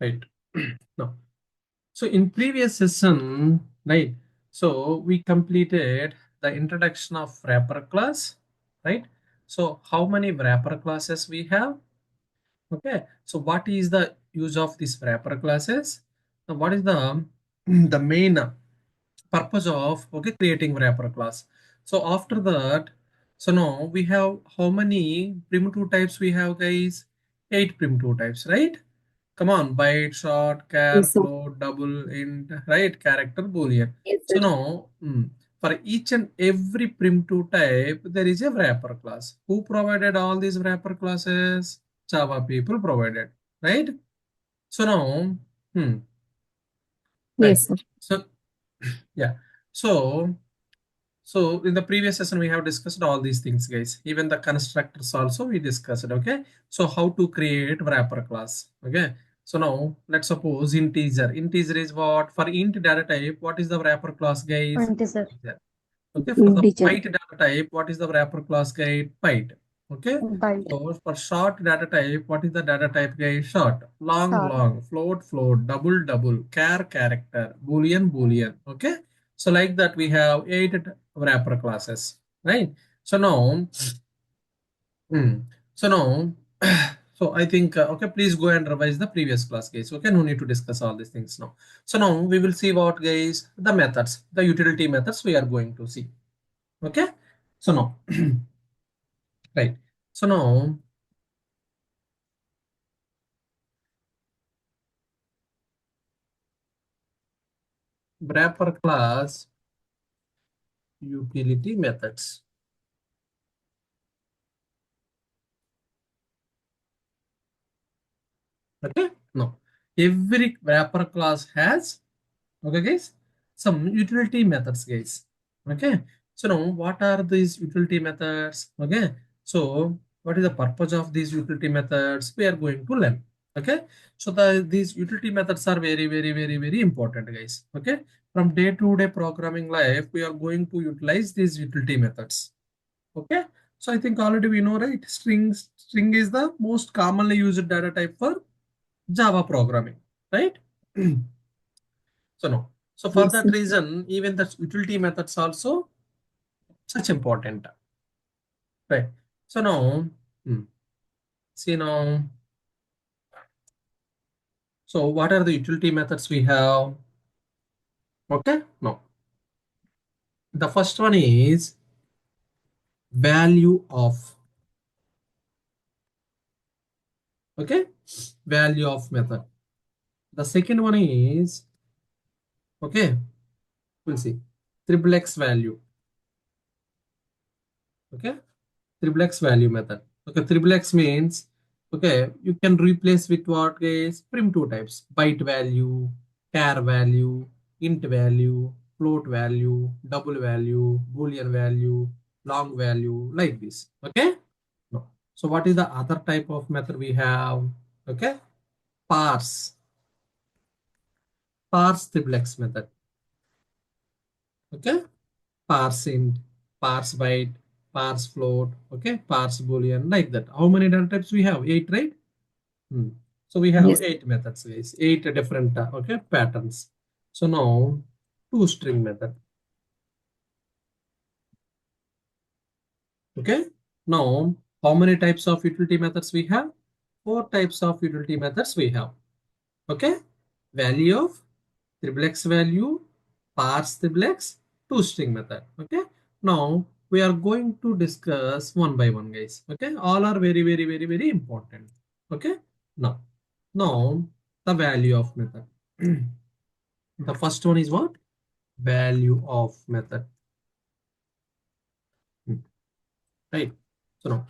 right? Now, so in previous session, right? So we completed the introduction of wrapper class, right? So how many wrapper classes we have? Okay. So what is the use of these wrapper classes? Now, what is the the main purpose of creating wrapper class? So after that, so now we have how many primitive types we have, guys? 8 primitive types, right? Come on, byte, short, char, Yes, sir. float, double, int, right? Character, boolean. Yes, So sir. now, for each and every primitive type, there is a wrapper class. Who provided all these wrapper classes? Java people provided, right? So now, right. Yes, sir. So yeah. So so in the previous session, we have discussed all these things, guys. Even the constructors also we discussed, okay? So how to create wrapper class, okay? So now let's suppose integer. Integer is what? For int data type, what is the wrapper class, guys? Thank you, sir. Integer. Okay, for the Integer. byte data type, what is the wrapper class, guys? Byte. Okay. Byte. So for short data type, what is the data type, guys? Short. Long, Short. long. Float, float. Double, double. Char, character. Boolean, boolean. Okay. So like that, we have 8 wrapper classes, right? So now, so now, so I think, okay, please go and revise the previous class, guys. Okay, no need to discuss all these things now. So now we will see what, guys, the methods, the utility methods we are going to see. Okay. So now, right. So now, wrapper class utility methods. Okay. Now, every wrapper class has, okay, guys, some utility methods, guys. Okay. So now, what are these utility methods? Okay. So, what is the purpose of these utility methods? We are going to learn. Okay. So these utility methods are very, very, very, very important, guys. Okay. From day-to-day programming life, we are going to utilize these utility methods. Okay. So I think already we know, right? String is the most commonly used data type for Java programming, right? So no. So for Yes, that sir. reason, even the utility methods also such important, right? So now, see now. So what are the utility methods we have? Okay. No. The first one is value of. Okay. Value of method. The second one is, okay, we'll see, triple X value. Okay. Triple X value method. Okay, triple X means, okay, you can replace with what is primitive types: byte value, char value, int value, float value, double value, boolean value, long value, like this. Okay. No. So what is the other type of method we have? Okay, parse. Parse triple X method. Okay, parse int, parse byte, parse float, okay, parse boolean, like that. How many data types we have? 8, right? Hmm. So we have Yes. 8 methods, guys. 8 different okay patterns. So now toString method. Okay. Now how many types of utility methods we have? 4 types of utility methods we have. Okay. Value of triple X value, parse triple X, toString method. Okay. Now we are going to discuss one by one, guys. Okay. All are very, very, very, very important. Okay. Now the value of method. The first one is what? Value of method. Right. So now,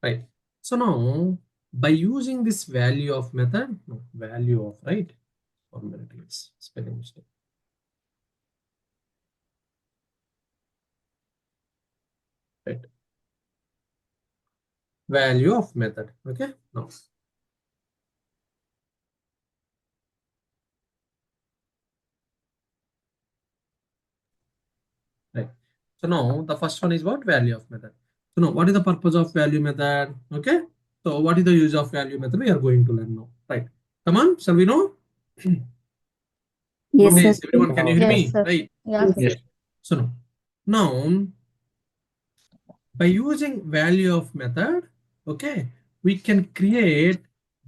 right. So now, by using this value of method, no, value of, right? 1 minute, please. Spelling mistake. Right. Value of method. Okay. Now, right. So now the first one is what? Value of method. So now, what is the purpose of value method? Okay. So what is the use of value method? We are going to learn now. Right. Come on, shall we know? Yes, Okay, sir. everyone, can you hear Yes, me? sir. Right. Yeah, sir. Yes. So now, by using value of method, okay, we can create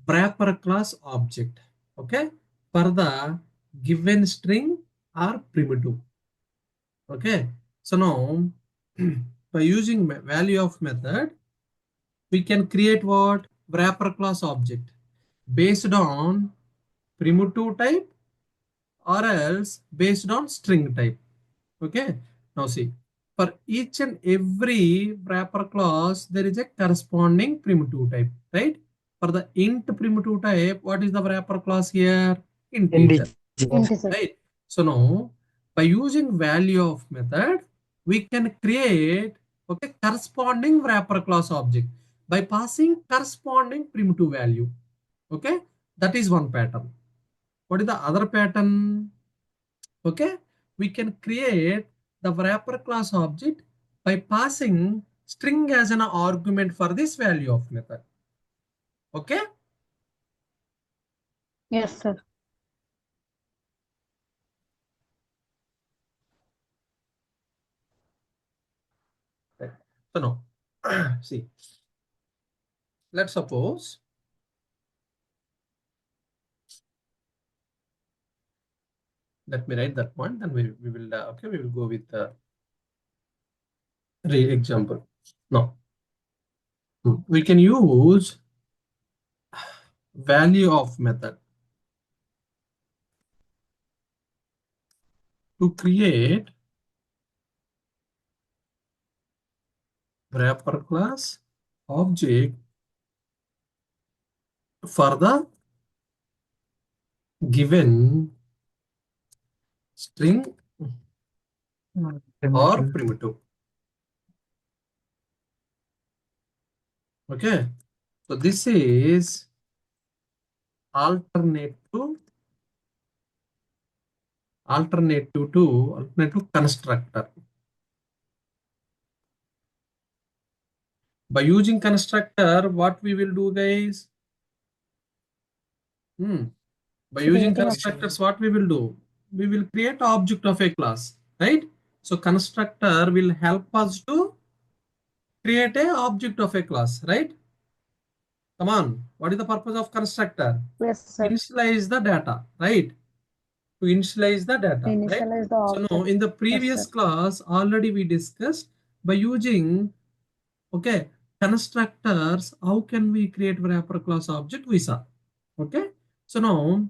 wrapper class object, okay, for the given string or primitive. Okay. So now, by using value of method, we can create what? Wrapper class object based on primitive type or else based on string type. Okay. Now see, for each and every wrapper class, there is a corresponding primitive type, right? For the int primitive type, what is the wrapper class here? Integer, Integer. right? So now, by using value of method, we can create, okay, corresponding wrapper class object by passing corresponding primitive value. Okay, that is one pattern. What is the other pattern? Okay, we can create the wrapper class object by passing string as an argument for this value of method. Okay, Yes, sir. right. So now, see, let's suppose, let me write that one, then we will, okay, we will go with the example. Now, we can use value of method to create wrapper class object for the given string or primitive. Okay, so this is alternative constructor. By using constructor, what we will do, guys? By using Creating constructors, what we will do? We will create object of a class, right? So constructor will help us to create a object of a class, right? Come on, what is the purpose of constructor? yes, sir. Initialize the data, right? To initialize the data, right? Initialize the So now object. in the Yes, previous sir. class, already we discussed by using, okay, constructors, how can we create wrapper class object? We saw, okay. So now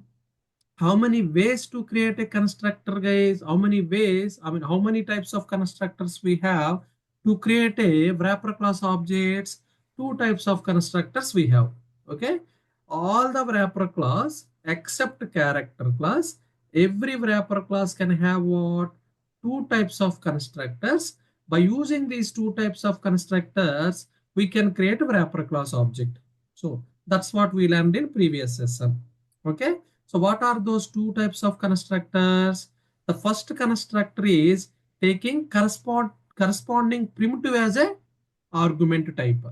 how many ways to create a constructor, guys? How many ways, I mean, how many types of constructors we have to create a wrapper class objects? Two types of constructors we have, okay. All the wrapper class except character class, every wrapper class can have what? Two types of constructors. By using these two types of constructors, we can create a wrapper class object. So that's what we learned in previous session, okay. So what are those two types of constructors? The first constructor is taking corresponding primitive as a argument type.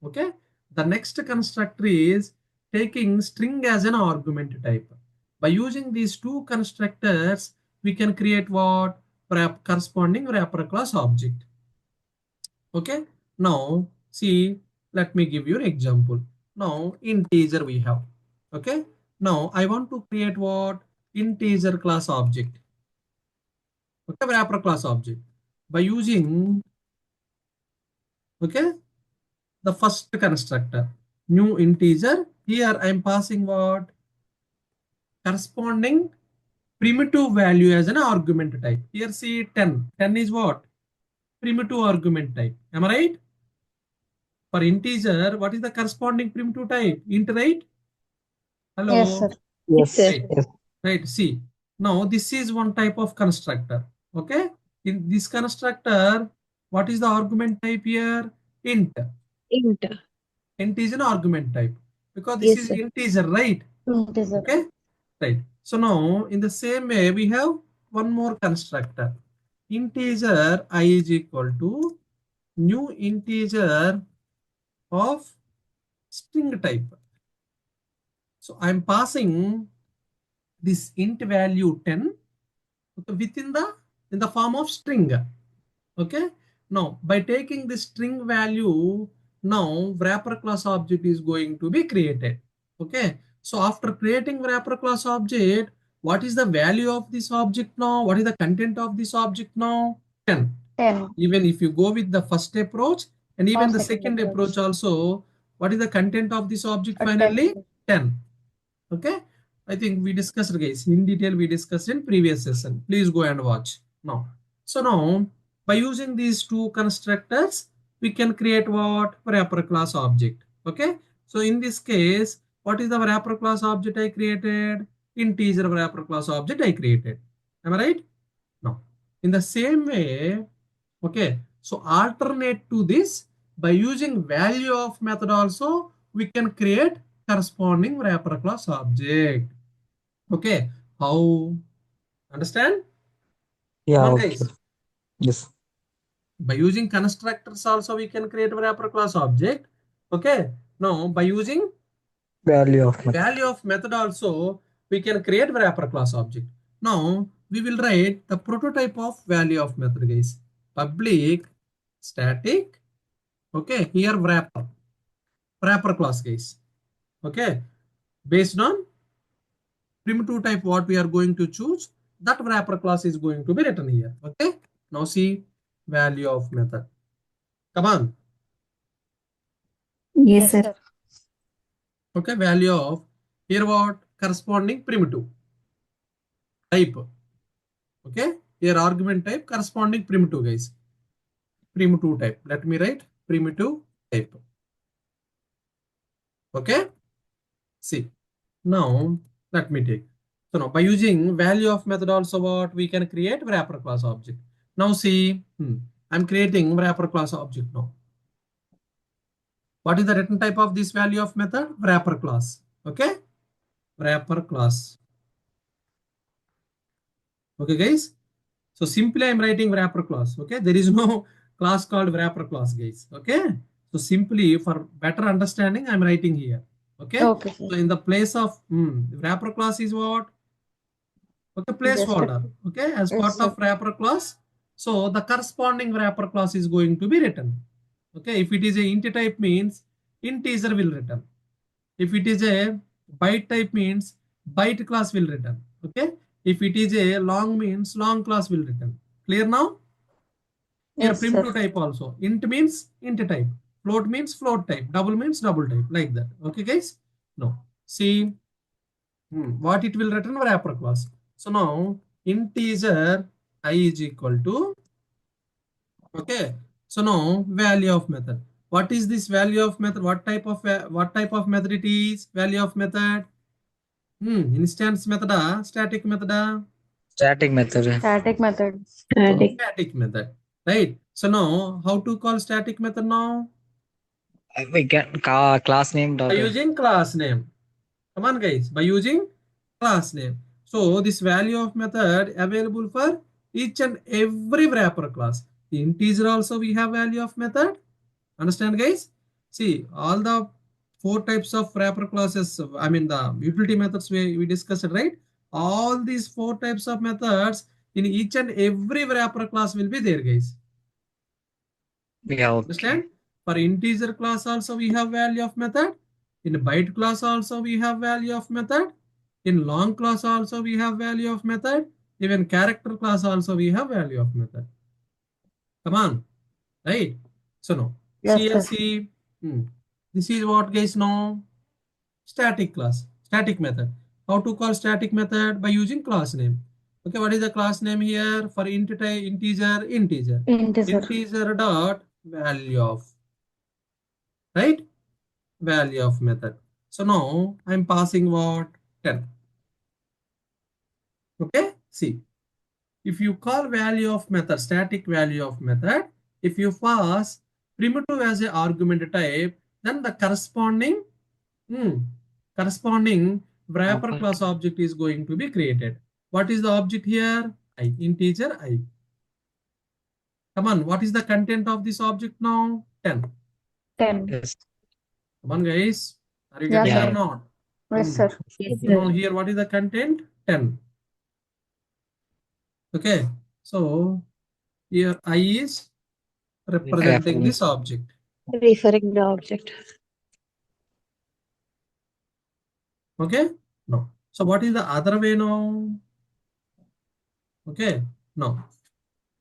Okay. The next constructor is taking string as an argument type. By using these two constructors, we can create what? Corresponding wrapper class object. Okay. Now, see, let me give you an example. Now, integer we have. Okay. Now, I want to create what? Integer class object. Okay. Wrapper class object. By using, okay, the first constructor, new integer. Here, I am passing what? Corresponding primitive value as an argument type. Here, see 10. 10 is what? Primitive argument type. Am I right? For integer, what is the corresponding primitive type? Int, right? Yes, Hello. sir. Yes, sir. Right. Right. See, now this is one type of constructor. Okay. In this constructor, what is the argument type here? Int. Int. Int is an argument type because this Yes, is sir. integer, right? Integer. Okay. Right. So now in the same way, we have one more constructor. Integer I is equal to new integer of string type. So I'm passing this int value 10 within the in the form of string. Okay. Now by taking this string value, now wrapper class object is going to be created. Okay. So after creating wrapper class object, what is the value of this object now? What is the content of this object now? 10. 10. Even if you go with the first approach and even Or the second second approach approach. also, what is the content of this object A finally? 10. 10. Okay. I think we discussed, guys, in detail. We discussed in previous session. Please go and watch now. So now by using these two constructors, we can create what? Wrapper class object. Okay. So in this case, what is the wrapper class object I created? Integer wrapper class object I created. Am I right? No. In the same way, okay. So alternate to this, by using value of method also, we can create corresponding wrapper class object. Okay. How? Understand? Come Yeah, on, okay. guys. Yes. By using constructors also, we can create wrapper class object. Okay. Now, by using Value of method. value of method also, we can create wrapper class object. Now we will write the prototype of value of method, guys. Public static, okay, here wrapper class, guys. Okay, based on primitive type what we are going to choose, that wrapper class is going to be written here. Okay, now see value of method. Come on. Yes, sir. Okay, value of here what? Corresponding primitive type. Okay, here argument type corresponding primitive, guys. Primitive type. Let me write primitive type. Okay. See, now let me take. So now by using value of method also, what we can create wrapper class object. Now see, I'm creating wrapper class object now. What is the written type of this value of method? Wrapper class. Okay. Wrapper class. Okay, guys. So simply I'm writing wrapper class. Okay. There is no class called wrapper class, guys. Okay. So simply for better understanding, I'm writing here. Okay. Okay, sir. So in the place of wrapper class is what? Okay, Just a, placeholder. Okay, as yes, part sir. of wrapper class. So the corresponding wrapper class is going to be written. Okay, if it is a int type means integer will return. If it is a byte type means byte class will return. Okay, if it is a long means long class will return. Clear now? Here Yes, sir. primitive type also. Int means int type. Float means float type. Double means double type. Like that. Okay, guys? No. See what it will return? Wrapper class. So now integer I is equal to, okay. So now value of method. What is this value of method? What type of method it is? Value of method. Instance method, static method, Static method. Static method. static method. Right. So now how to call static method now? We can class name By dot. using class name. Come on, guys. By using class name. So this value of method available for each and every wrapper class. The integer also we have value of method. Understand, guys? See all the four types of wrapper classes. I mean the utility methods we discussed, right? All these four types of methods in each and every wrapper class will be there, guys. Yeah, okay. Understand? For integer class also we have value of method. In byte class also we have value of method. In long class also we have value of method. Even character class also we have value of method. Come on, right? So now Yes, sir. CLC. This is what, guys, now static class, static method. How to call static method? By using class name. Okay, what is the class name here? For integer Integer. integer dot value of, right? Value of method. So now I'm passing what? 10. Okay, see, if you call value of method, static value of method, if you pass primitive as a argument type, then the hmm, corresponding wrapper Okay. class object is going to be created. What is the object here? I, integer I. Come on, what is the content of this object now? 10. 10. Yes. Come on, guys. Are you Yeah, getting it or Yeah. sir. not? Yes, sir. Yes, So now here, what is the content? 10. Okay. So here I is representing Referring. this object. Referring the object. Okay. No. So what is the other way now? Okay. No.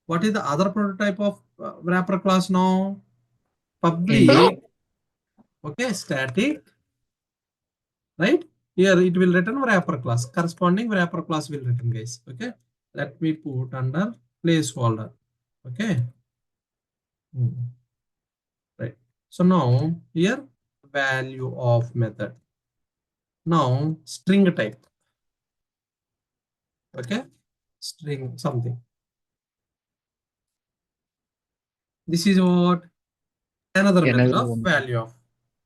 What is the other prototype of wrapper class now? Public. Okay. Static. Right? Here it will return wrapper class. Corresponding wrapper class will return, guys. Okay. Let me put under placeholder. Okay. Right. So now here value of method. Now string type. Okay. String something. This is what another method Another of one. value of.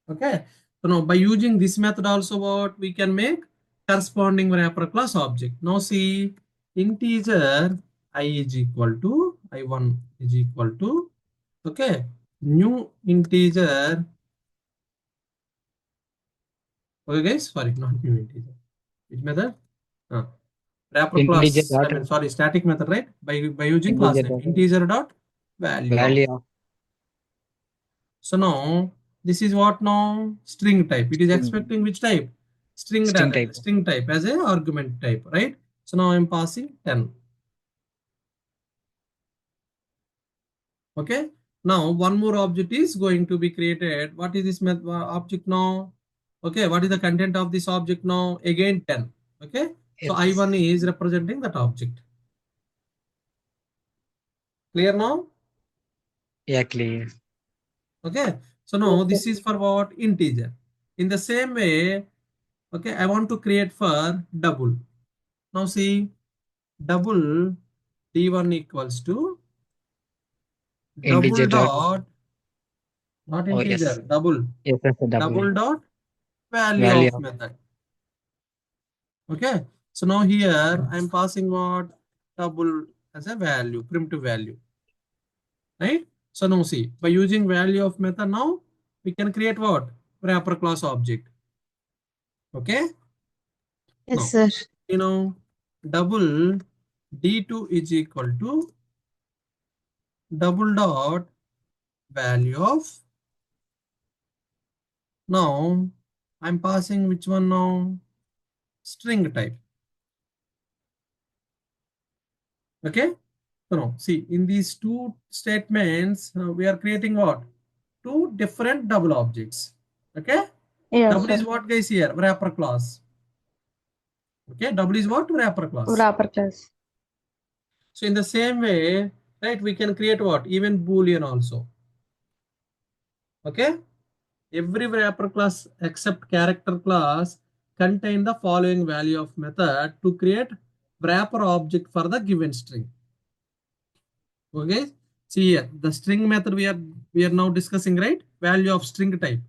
Okay. So now by using this method also what we can make corresponding wrapper class object. Now see integer I is equal to I1 is equal to okay new integer. Okay guys, sorry, not new integer. Which method? Wrapper Integer class, I dot mean sorry, static method, right? By using class integer name dot integer dot value of. value of So now this is what now string type. It is string. expecting which type? String String data, type. string type as a argument type, right? So now I'm passing 10. Okay. Now one more object is going to be created. What is this object now? Okay. What is the content of this object now? Again 10. Okay. So Yes. I1 is representing that object. Clear now? Yeah, clear. Okay. So now Yes, sir. this is for what? Integer. In the same way, okay, I want to create for double. Now see, double d1 equals to double Integer dot. dot, not Oh integer, yes. double, Yes, that's a double. double dot value Value of of method. Okay. So now here I'm passing what? Double as a value, primitive value. Right? So now see, by using value of method now, we can create what? Wrapper class object. Okay. Yes, Now, sir. double d2 is equal to double dot value of. Now I'm passing which one now? String type. Okay. So now see in these two statements, we are creating what? Two different double objects. Okay. Yeah, Double sir. is what guys here? Wrapper class. Okay. Double is what? Wrapper class. Wrapper class. So in the same way, right, we can create what? Even Boolean also. Okay. Every wrapper class except character class contain the following value of method to create wrapper object for the given string. Okay, see here the string method we are now discussing, right? Value of string type.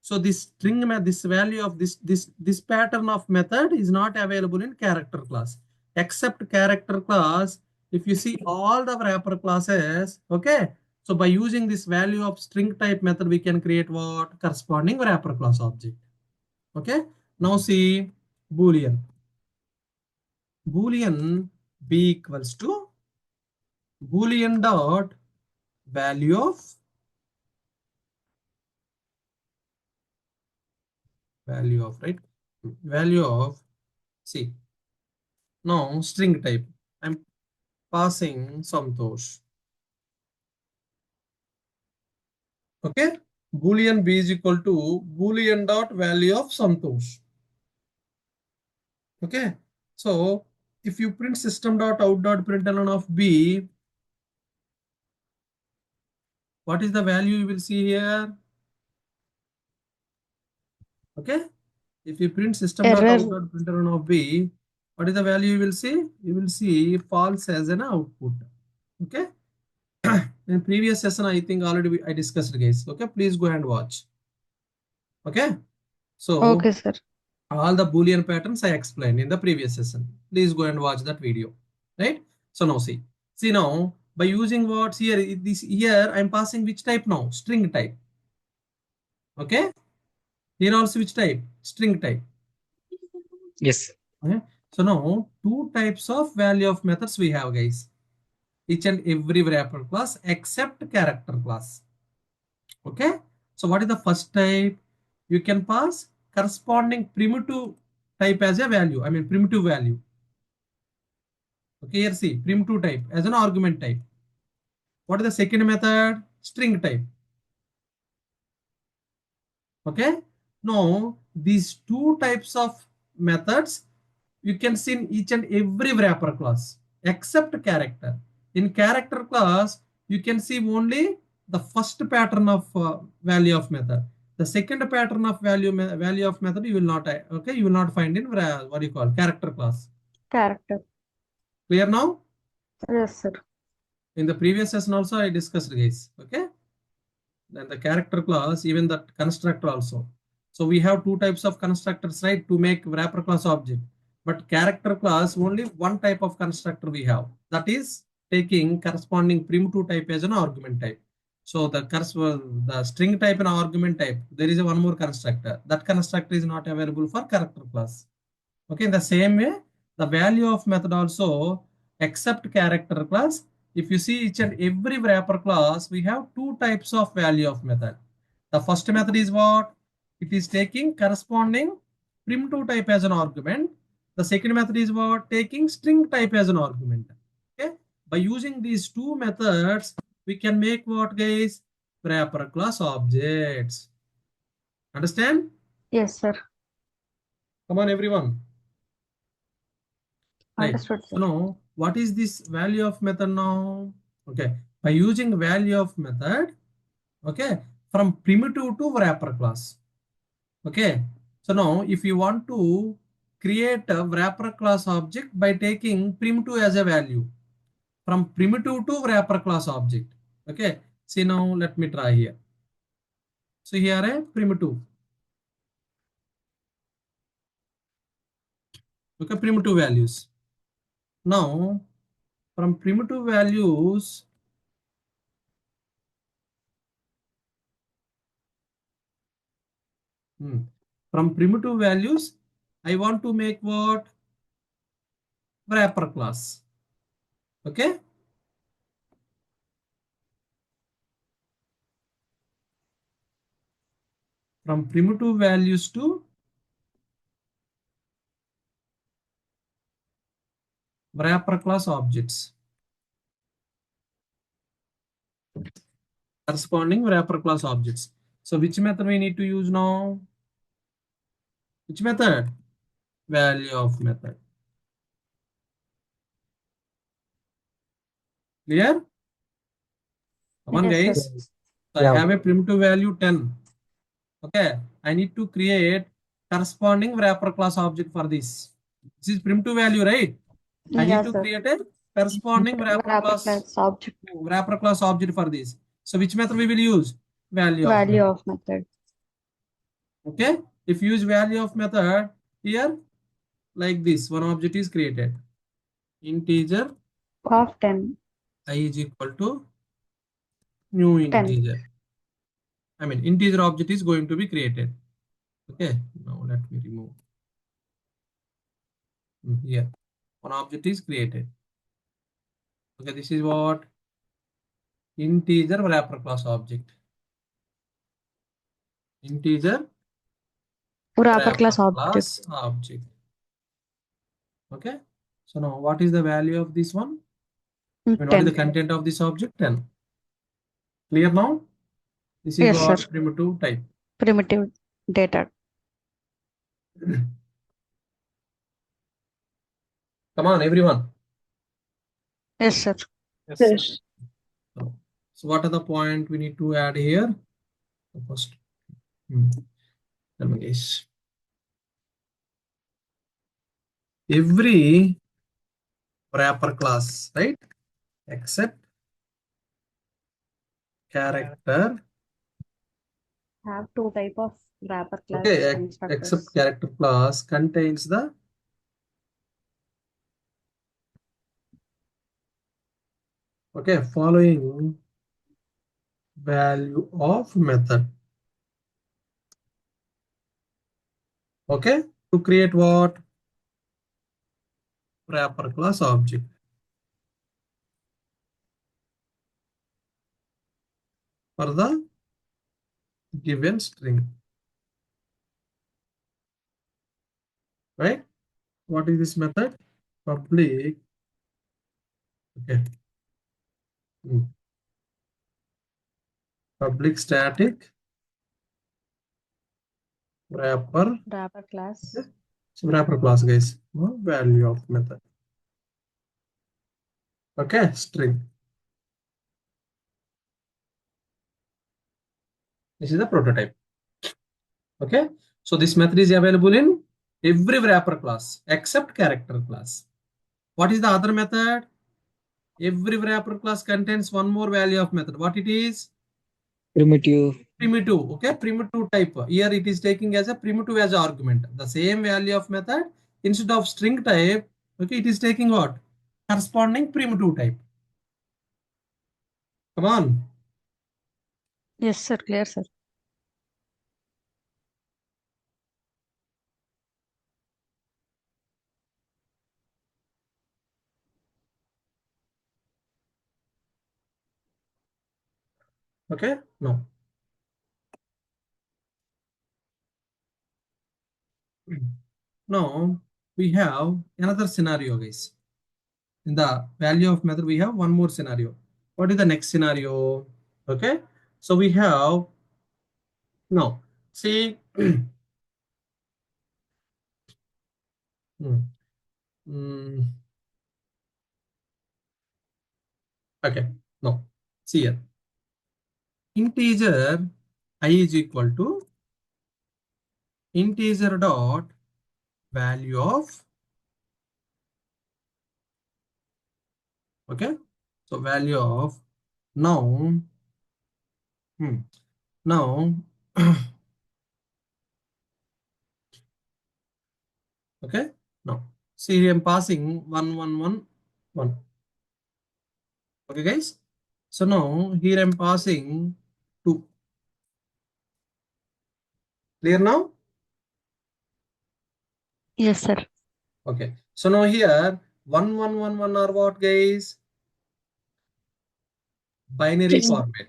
So this string this value of this pattern of method is not available in character class except character class. If you see all the wrapper classes, okay, so by using this value of string type method we can create what? Corresponding wrapper class object. Okay, now see boolean b equals to boolean dot value of right, value of. See now string type I'm passing Santosh. Okay, boolean b is equal to boolean dot value of Santosh. Okay, so if you print system dot out dot println of b, what is the value you will see here? Okay, if you print system dot Error. out dot println of b, what is the value you will see? You will see false as an output. Okay. In previous session, I think already I discussed, guys. Okay, please go and watch. Okay, so Okay, sir. all the Boolean patterns I explained in the previous session. Please go and watch that video. Right? So now see now by using what here, this here I'm passing which type now? String type. Okay. Here also which type? String type. Yes. Okay. So now two types of value of methods we have, guys. Each and every wrapper class except character class. Okay. So what is the first type? You can pass corresponding primitive type as a value. I mean primitive value. Okay, here see primitive type as an argument type. What is the second method? String type. Okay. Now these two types of methods you can see in each and every wrapper class except character. In character class, you can see only the first pattern of value of method. The second pattern of value of method you will not okay, you will not find in what do you call character class. Character. Clear now? Yes, sir. In the previous session also I discussed, guys. Okay. Then the character class, even that constructor also. So we have two types of constructors, right, to make wrapper class object. But character class, only one type of constructor we have. That is taking corresponding primitive type as an argument type. So the string type and argument type, there is a one more constructor. That constructor is not available for character class. Okay, in the same way, the value of method also except character class. If you see each and every wrapper class, we have two types of value of method. The first method is what? It is taking corresponding primitive type as an argument. The second method is what? Taking string type as an argument. Okay. By using these two methods, we can make what, guys? Wrapper class objects. Understand? Yes, sir. Come on, everyone. Right. Understood, So sir. now, what is this value of method now? Okay. By using value of method, okay, from primitive to wrapper class. Okay. So now, if you want to create a wrapper class object by taking primitive as a value, from primitive to wrapper class object. Okay. See now, let me try here. So here a primitive. Okay, primitive values. Now, from primitive values, from primitive values, I want to make what? Wrapper class. Okay. From primitive values to wrapper class objects. Corresponding wrapper class objects. So which method we need to use now? Which method? Value of method. Clear? Come on, Yes, sir. guys. So I Yeah. have a primitive value 10. Okay. I need to create corresponding wrapper class object for this. This is primitive value, right? I need Yes, to sir. create a corresponding wrapper Wrapper class class object. object for this. So which method we will use? Value of Value method. of method. Okay. If you use value of method here, like this, one object is created. Integer Of 10. I is equal to new 10. integer. I mean, integer object is going to be created. Okay. Now let me remove. Here, one object is created. Okay. This is what? Integer wrapper class object. Integer Wrapper class object. class object. Okay. So now what is the value of this one? I mean, what is the 10. content of this object? 10. Clear now? This is Yes, sir. what? Primitive type. Primitive data. Come on, everyone. Yes, sir. Yes. So what are the point we need to add here? First, tell me, guys. Every wrapper class, right? Except character. Have two type of wrapper class Okay, constructors. except character class contains the Okay, following value of method. Okay, to create what? Wrapper class object for the given string. Right? What is this method? Public. Okay. Public static wrapper. Wrapper class. So wrapper class, guys. Value of method. Okay, string. This is the prototype. Okay, so this method is available in every wrapper class except character class. What is the other method? Every wrapper class contains one more value of method. What it is? Primitive. Primitive. Okay, primitive type. Here it is taking as a primitive as argument. The same value of method instead of string type. Okay, it is taking what? Corresponding primitive type. Come on. Yes, sir. Clear, sir. Okay, no. Now we have another scenario, guys. In the value of method, we have one more scenario. What is the next scenario? Okay, so we have no. See, hmm, hmm, okay, no. See here, integer I is equal to integer dot value of, okay, so value of now, now, okay, now, see here I'm passing 1 1 1 1. Okay, guys. So now here I'm passing 2. Clear now? Yes, sir. Okay. So now here 1 1 1 1 are what, guys? Binary format.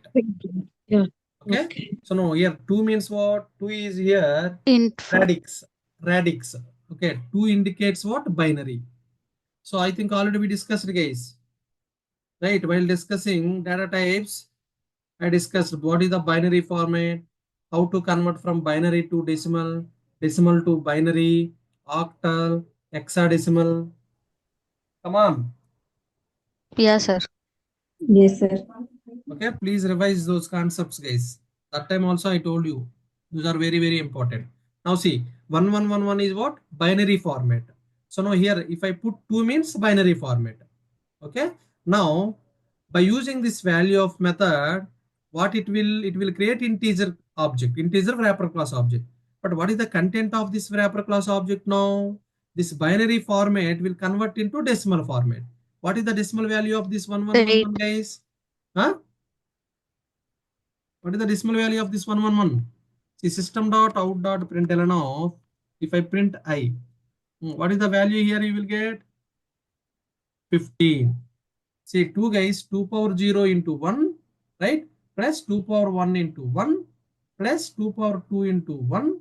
Yeah. Okay. Okay. So now here 2 means what? 2 is here Int for radix. Radix. Okay. 2 indicates what? Binary. So I think already we discussed, guys. Right. While discussing data types, I discussed what is the binary format, how to convert from binary to decimal, decimal to binary, octal, hexadecimal. Come on. yeah, sir. Yes, sir. Okay, please revise those concepts, guys. That time also I told you. Those are very, very important. Now see, 1111 is what? Binary format. So now here, if I put 2 means binary format. Okay. Now, by using this value of method, what it will create integer object, integer wrapper class object. But what is the content of this wrapper class object now? This binary format will convert into decimal format. What is the decimal value of this 1111, 8. guys? Huh? What is the decimal value of this 111? See, system dot out dot println of, if I print I, what is the value here you will get? 15. See, 2, guys, 2 power 0 into 1, right? Plus 2 power 1 into 1, plus 2 power 2 into 1,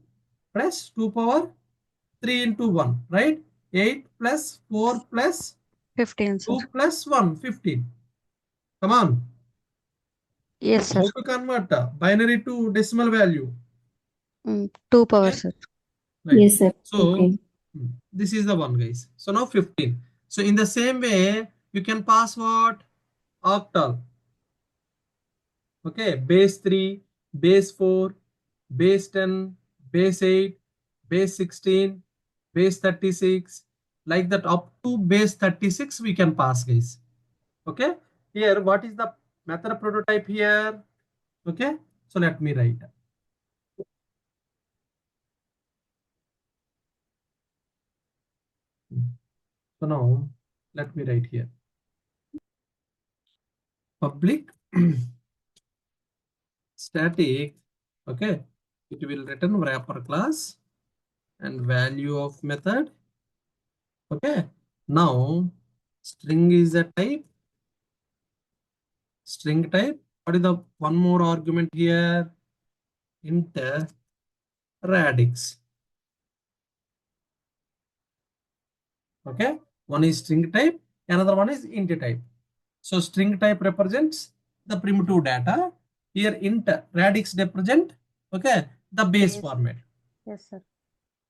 plus 2 power 3 into 1, right? 8 plus 4 plus 15, sir. 2 plus 1, 15. Come on. Yes, sir. How to convert binary to decimal value? 2 power, Okay, sir. right. Yes, sir. So Okay. this is the one, guys. So now 15. So in the same way, you can pass what? Octal. Okay, base 3, base 4, base 10, base 8, base 16, base 36, like that up to base 36 we can pass, guys. Okay, here what is the method prototype here? Okay, so let me write. So now let me write here. public static, okay, it will return wrapper class and value of method. Okay, now string is a type, string type. What is the one more argument here? Int radix. Okay, one is string type, another one is int type. So string type represents the primitive data. Here int radix represent, okay, the base Base. format. Yes, sir.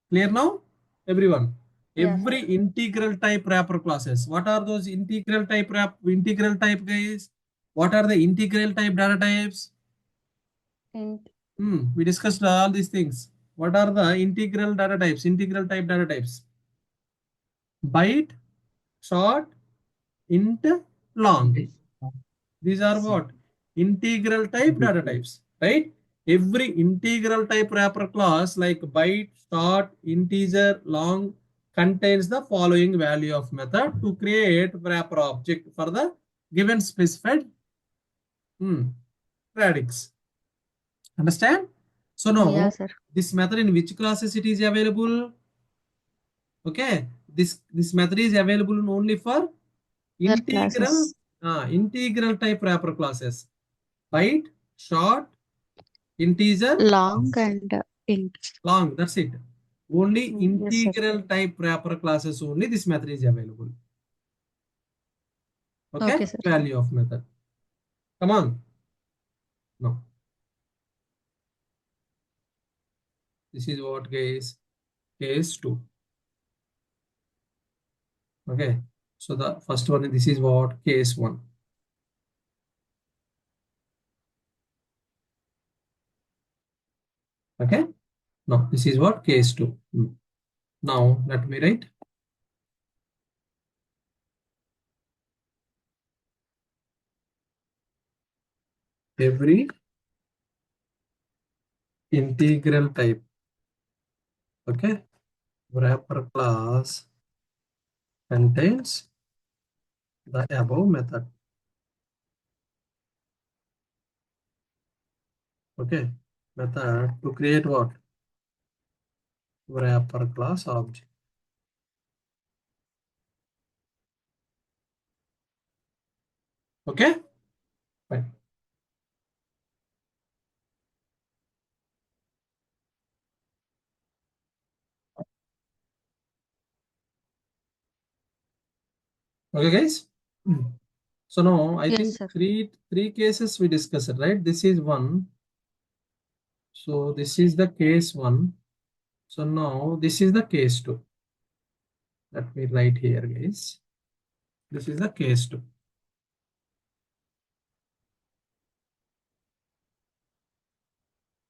Clear now, everyone? Yeah, Every sir. integral type wrapper classes. What are those integral type guys? What are the integral type data types? Int. We discussed all these things. What are the integral data types? Integral type data types. Byte, short, int, long. These are what? Integral type data types, right? Every integral type wrapper class like byte, short, integer, long contains the following value of method to create wrapper object for the given specified radix. Understand? So Yeah, now sir. this method in which classes it is available? Okay, this method is available only for Their integral classes. integral type wrapper classes. Byte, short, integer, Long and int. long. That's it. Only Yes, sir. integral type wrapper classes only this method is available. Okay, Okay, sir. value of method. Come on. No. This is what case 2. Okay. So the first one, this is what case 1. Okay. No, this is what case 2. Now let me write. Every integral type, okay, wrapper class contains the above method. Okay, method to create what? Wrapper class object. Okay, fine. Okay, guys. So now I Yes, think sir. three cases we discussed, right? This is one. So this is the case 1. So now this is the case 2. Let me write here, guys. This is the case 2.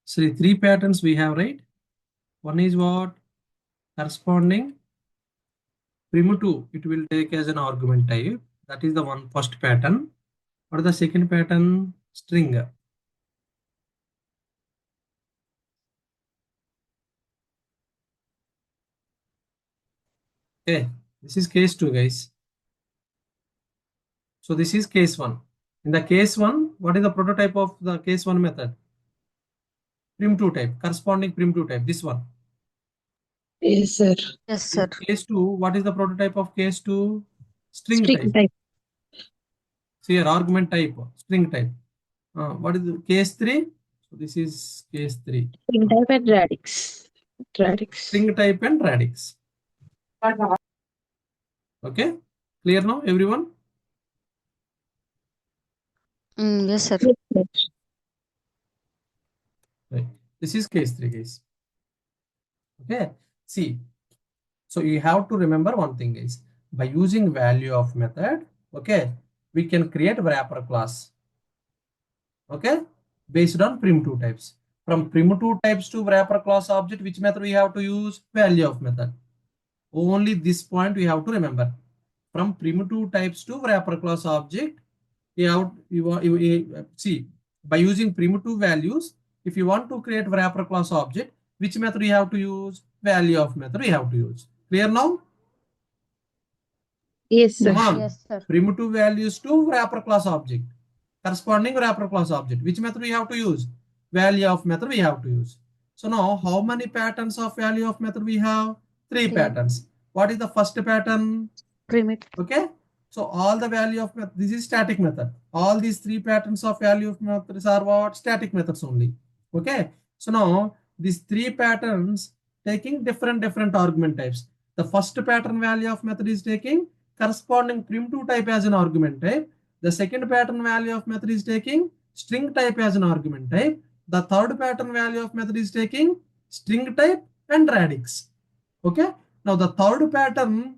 So the 3 patterns we have, right? One is what? Corresponding primitive. It will take as an argument type. That is the first pattern. What is the second pattern? String. Okay, this is case 2, guys. So this is case 1. In the case 1, what is the prototype of the case 1 method? Primitive type, corresponding primitive type, this one. Yes, sir. Yes, sir. In case 2, what is the prototype of case 2? String String type. type. So here argument type, string type. What is the case 3? So this is case 3. String type and radix. Radix. String type and radix. Okay, clear now, everyone? Yes, sir. Yes, sir. Right. This is case 3, guys. Okay, see. So you have to remember one thing, guys. By using value of method, okay, we can create wrapper class. Okay, based on primitive types. From primitive types to wrapper class object, which method we have to use? Value of method. Only this point we have to remember. From primitive types to wrapper class object, see, by using primitive values, if you want to create wrapper class object, which method we have to use? Value of method we have to use. Clear now? Yes, sir. Come on. Yes, sir. Primitive values to wrapper class object. corresponding wrapper class object. Which method we have to use? Value of method we have to use. So now how many patterns of value of method we have? Three Three. patterns. What is the first pattern? Primitive. Okay. So all the value of method, this is static method. All these three patterns of value of methods are what? Static methods only. Okay. So now these three patterns taking different argument types. The first pattern value of method is taking corresponding primitive type as an argument type. The second pattern value of method is taking string type as an argument type. The third pattern value of method is taking string type and radix. Okay. Now the third pattern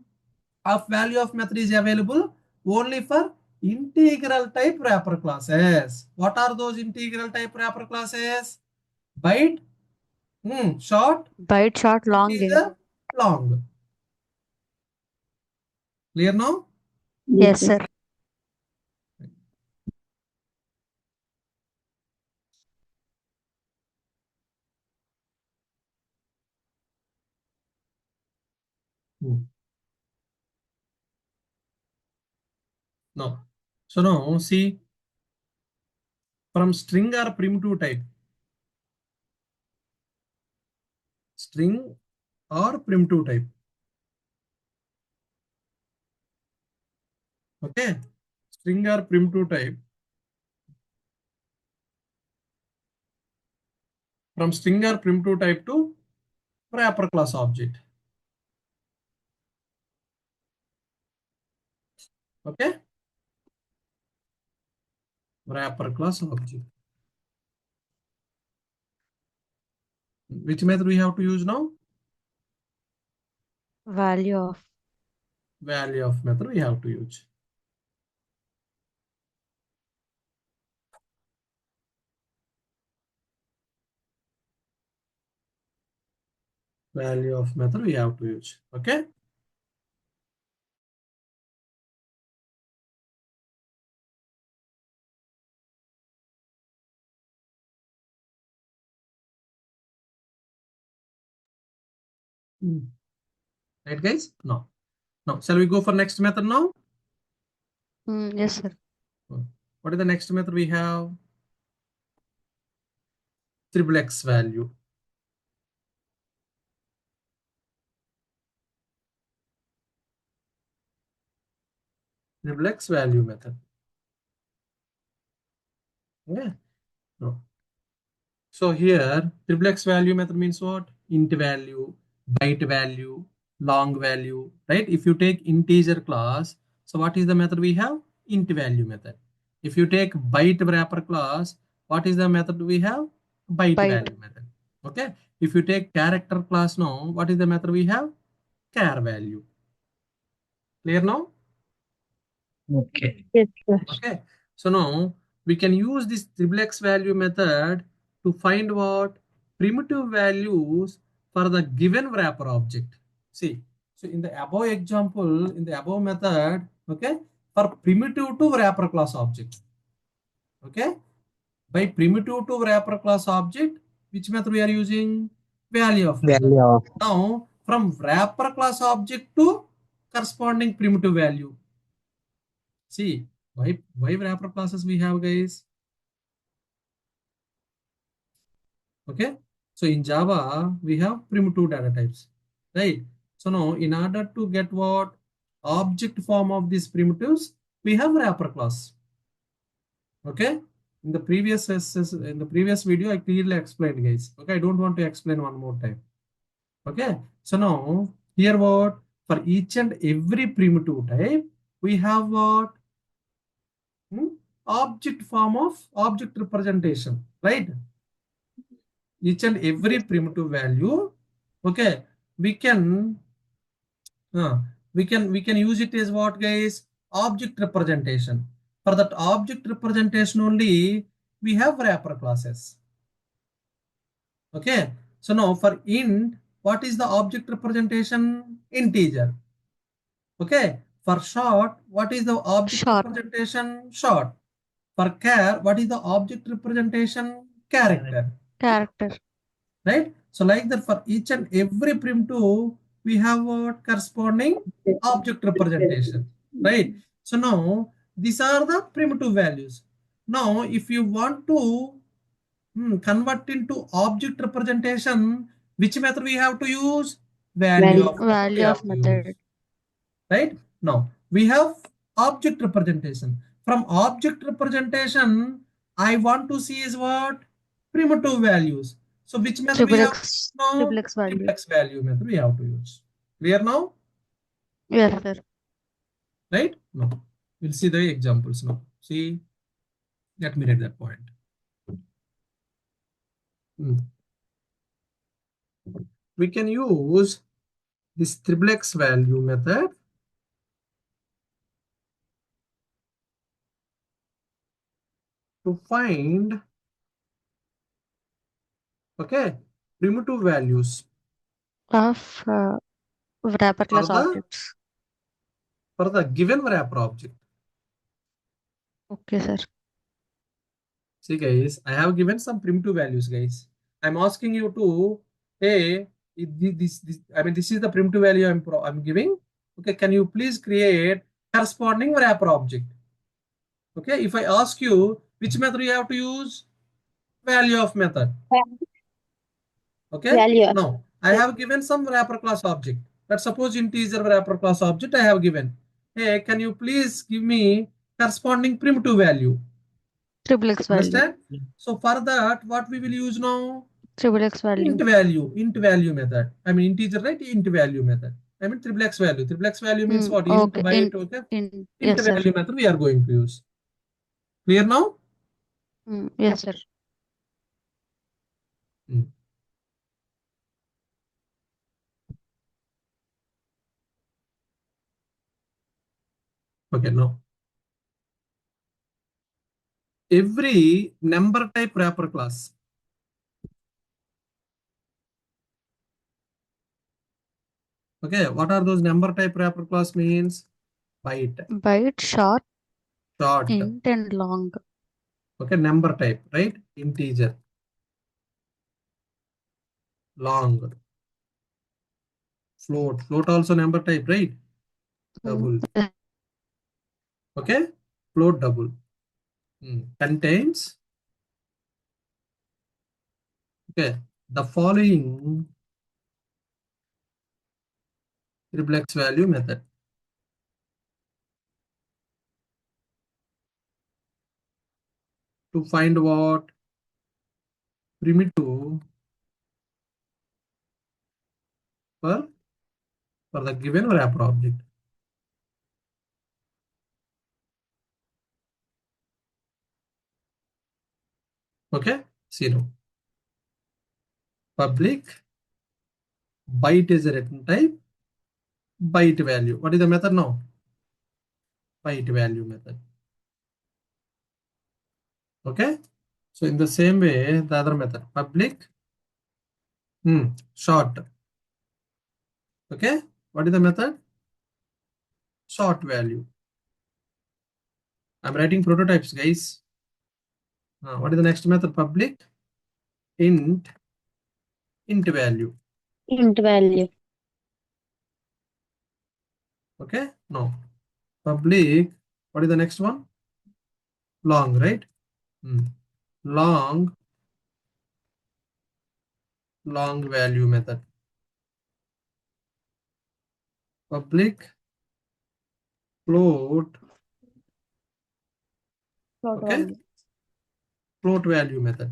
of value of method is available only for integral type wrapper classes. What are those integral type wrapper classes? Byte, short, Byte, short, long. integer, long. Clear now? Yes, sir. No. So now see, from string or primitive type. String or primitive type. Okay. String or primitive type. From string or primitive type to wrapper class object. Okay. Wrapper class object. Which method we have to use now? Value of. Value of method we have to use. Value of method we have to use. Okay. Right, guys? No. Now, shall we go for next method now? Yes, sir. What is the next method we have? Triple X value. Triple X value method. Yeah. No. So here, triple X value method means what? Int value, byte value, long value, right? If you take integer class, so what is the method we have? Int value method. If you take byte wrapper class, what is the method we have? Byte value method. Okay. If you take character class now, what is the method we have? Char value. Clear now? Okay. Yes, sir. Okay. So now we can use this triple X value method to find what? Primitive values for the given wrapper object. See, so in the above example, in the above method, okay, for primitive to wrapper class object. Okay. By primitive to wrapper class object, which method we are using? Value of method. Value of. Now from wrapper class object to corresponding primitive value. See, why wrapper classes we have, guys? Okay. So in Java, we have primitive data types, right? So now in order to get what? Object form of these primitives, we have wrapper class. Okay. In the previous video, I clearly explained, guys. Okay. I don't want to explain one more time. Okay. So now here what? For each and every primitive type, we have what? Object form of object representation, right? Each and every primitive value, okay, we can use it as what, guys? Object representation. For that object representation only, we have wrapper classes. Okay. So now for int, what is the object representation? Integer. Okay. For short, what is the object representation? Short. For char, what is the object representation? Character. Right? So like that for each and every primitive, we have what? Corresponding object representation. Right? So now these are the primitive values. Now, if you want to convert into object representation, which method we have to use? Value of method we Value have of to use. method. Right? Now, we have object representation. From object representation, I want to see is what? Primitive values. So which method we have to use now? Triple X value. Triplex value method we have to use. Clear now? Yes, sir. Right? No. We'll see the examples now. See, let me read that point. We can use this triplex value method to find primitive values Of wrapper class for the objects. given wrapper object. Okay, sir. See guys, I have given some primitive values, guys. I'm asking you to, hey, this this is the primitive value I'm giving. Okay, can you please create corresponding wrapper object? Okay, if I ask you which method you have to use, value of method. Okay, Value. now I have given some wrapper class object. Let's suppose integer wrapper class object I have given. Hey, can you please give me corresponding primitive value? Triple X value. Understand? So for that, what we will use now? Triple X value. Int value method. I mean integer, right? Int value method. I mean triple x value. Triple x value means what? Int, Okay. byte, okay? Int. Int Yes, sir. value method we are going to use. Clear now? Yes, sir. Okay, now. Every number type wrapper class. Okay, what are those number type wrapper class means? Byte. Byte, short, Short. int, and long. Okay, number type, right? Integer. Long. Float. Float also number type, right? Double. Okay, float double. Contains the following triple x value method. To find what? Primitive for the given wrapper object. Okay, 0. Public byte is a return type. Byte value. What is the method now? Byte value method. Okay. So in the same way, the other method, public short. Okay. What is the method? Short value. I'm writing prototypes, guys. What is the next method? Public int value. Int value. Okay. No. Public. What is the next one? Long, right? Long value method. Public float. Float Okay. value. Float value method.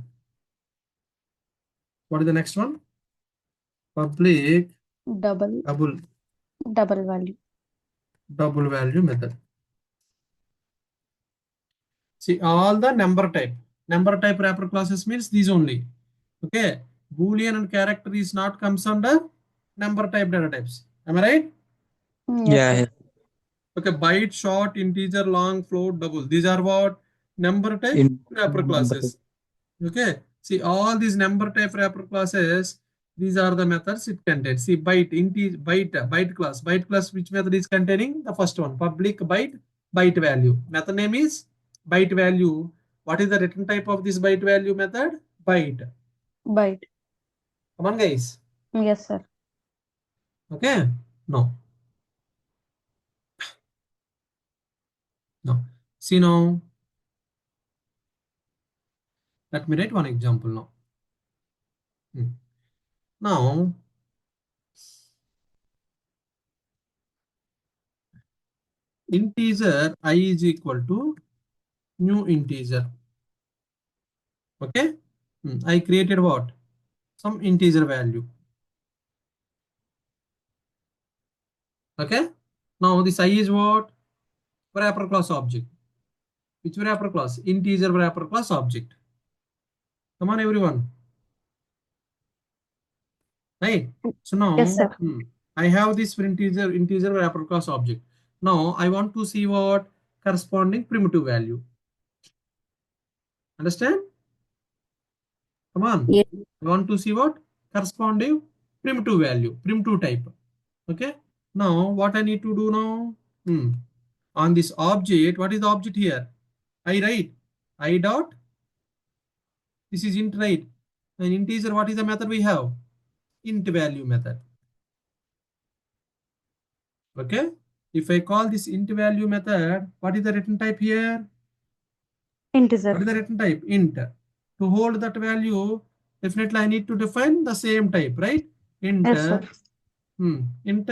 What is the next one? Public Double value. double value method. See, all the number type wrapper classes means these only. Okay. Boolean and character is not comes under number type data types. Am I right? Yes, sir. Okay, byte, short, integer, long, float, double. These are what? Number type wrapper classes. Okay. See, all these number type wrapper classes, these are the methods it contains. See, byte, integer, byte class. Byte class, which method is containing? The first one, public byte value. Method name is byte value. What is the return type of this byte value method? Byte. Byte. Come on, guys. Yes, sir. Okay. No. See now. Let me write one example now. Now, integer I is equal to new integer. Okay. I created what? Some integer value. Okay. Now this I is what? Wrapper class object. Which wrapper class? Integer wrapper class object. Come on, everyone. Right. So now Yes, sir. I have this integer wrapper class object. Now I want to see what corresponding primitive value. Understand? Come on. Yes. I want to see what corresponding primitive value, primitive type. Okay. Now what I need to do now? On this object, what is the object here? I write I dot. This is int, right? An integer. What is the method we have? Int value method. Okay. If I call this int value method, what is the written type here? Integer. What is the written type? Int. To hold that value, definitely I need to define the same type, right? Int. Yes, sir. Int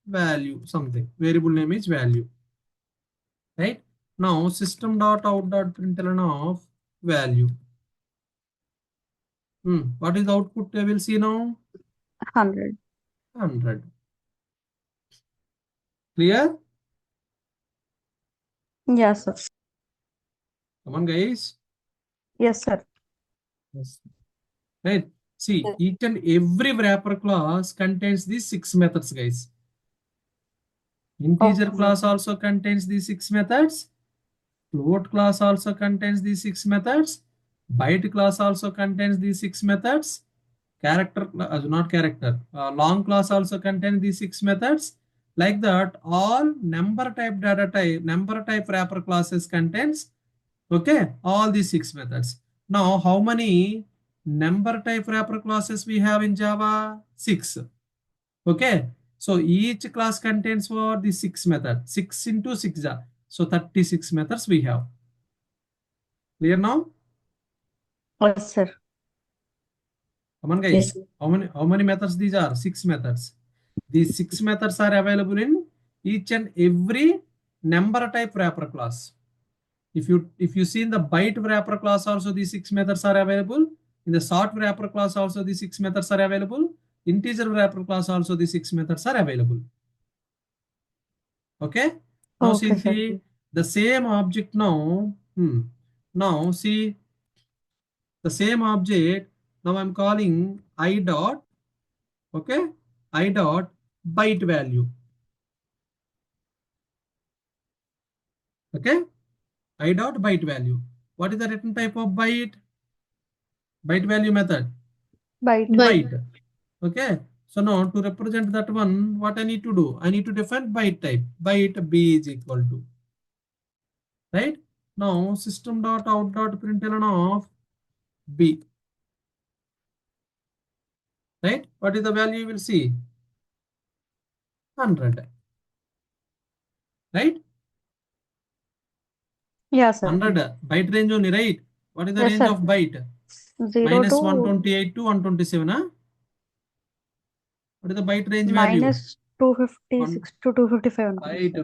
value something. Variable name is value. Right? Now system dot out dot println of value. What is the output I will see now? 100. 100. Clear? Yes, sir. Come on, guys. Yes, sir. Yes. Right. See, each and every wrapper class contains these 6 methods, guys. Integer Okay. class also contains these 6 methods. Float class also contains these 6 methods. Byte class also contains these 6 methods. Character, not character, long class also contains these 6 methods. Like that, all number type data type, number type wrapper classes contains, okay, all these 6 methods. Now, how many number type wrapper classes we have in Java? 6. Okay. So each class contains what? The 6 method. 6 into 6. So 36 methods we have. Clear now? Yes, sir. Come on, guys. How many methods these are? 6 methods. These 6 methods are available in each and every number type wrapper class. If you see in the byte wrapper class also, these 6 methods are available. In the sort wrapper class also, these 6 methods are available. Integer wrapper class also, these 6 methods are available. Okay. Now Okay, see sir. the same object now. Now see the same object. Now I'm calling I dot. Okay. I dot byte value. Okay. I dot byte value. What is the written type of byte? Byte value method. Byte. Byte. Okay. So now to represent that one, what I need to do? I need to define byte type. Byte b is equal to. Right. Now system dot out dot println of b. Right. What is the value you will see? 100. Right. Yes, sir. 100 byte range only, right? What is the Yes, range sir. of byte? 0 Minus to 128 to 127. Huh? What is the byte range value? minus 256 to 255.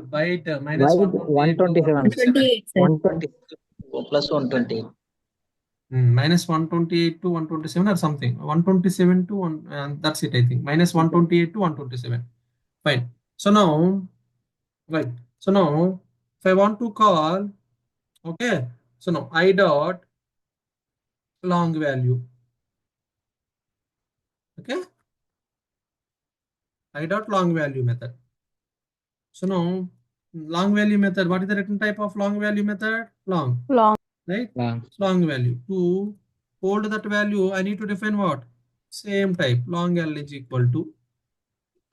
Byte minus Byte 128 to 127. 127. 120 plus 120. Minus 128 to 127 or something. 127 to 1, that's it, I think. Minus 128 to 127. Fine. So now, right. So now, if I want to call, okay. So now I dot long value. Okay. I dot long value method. So now, long value method, what is the written type of long value method? Long, Long. right? Long. Long value. To hold that value, I need to define what? Same type, long L is equal to.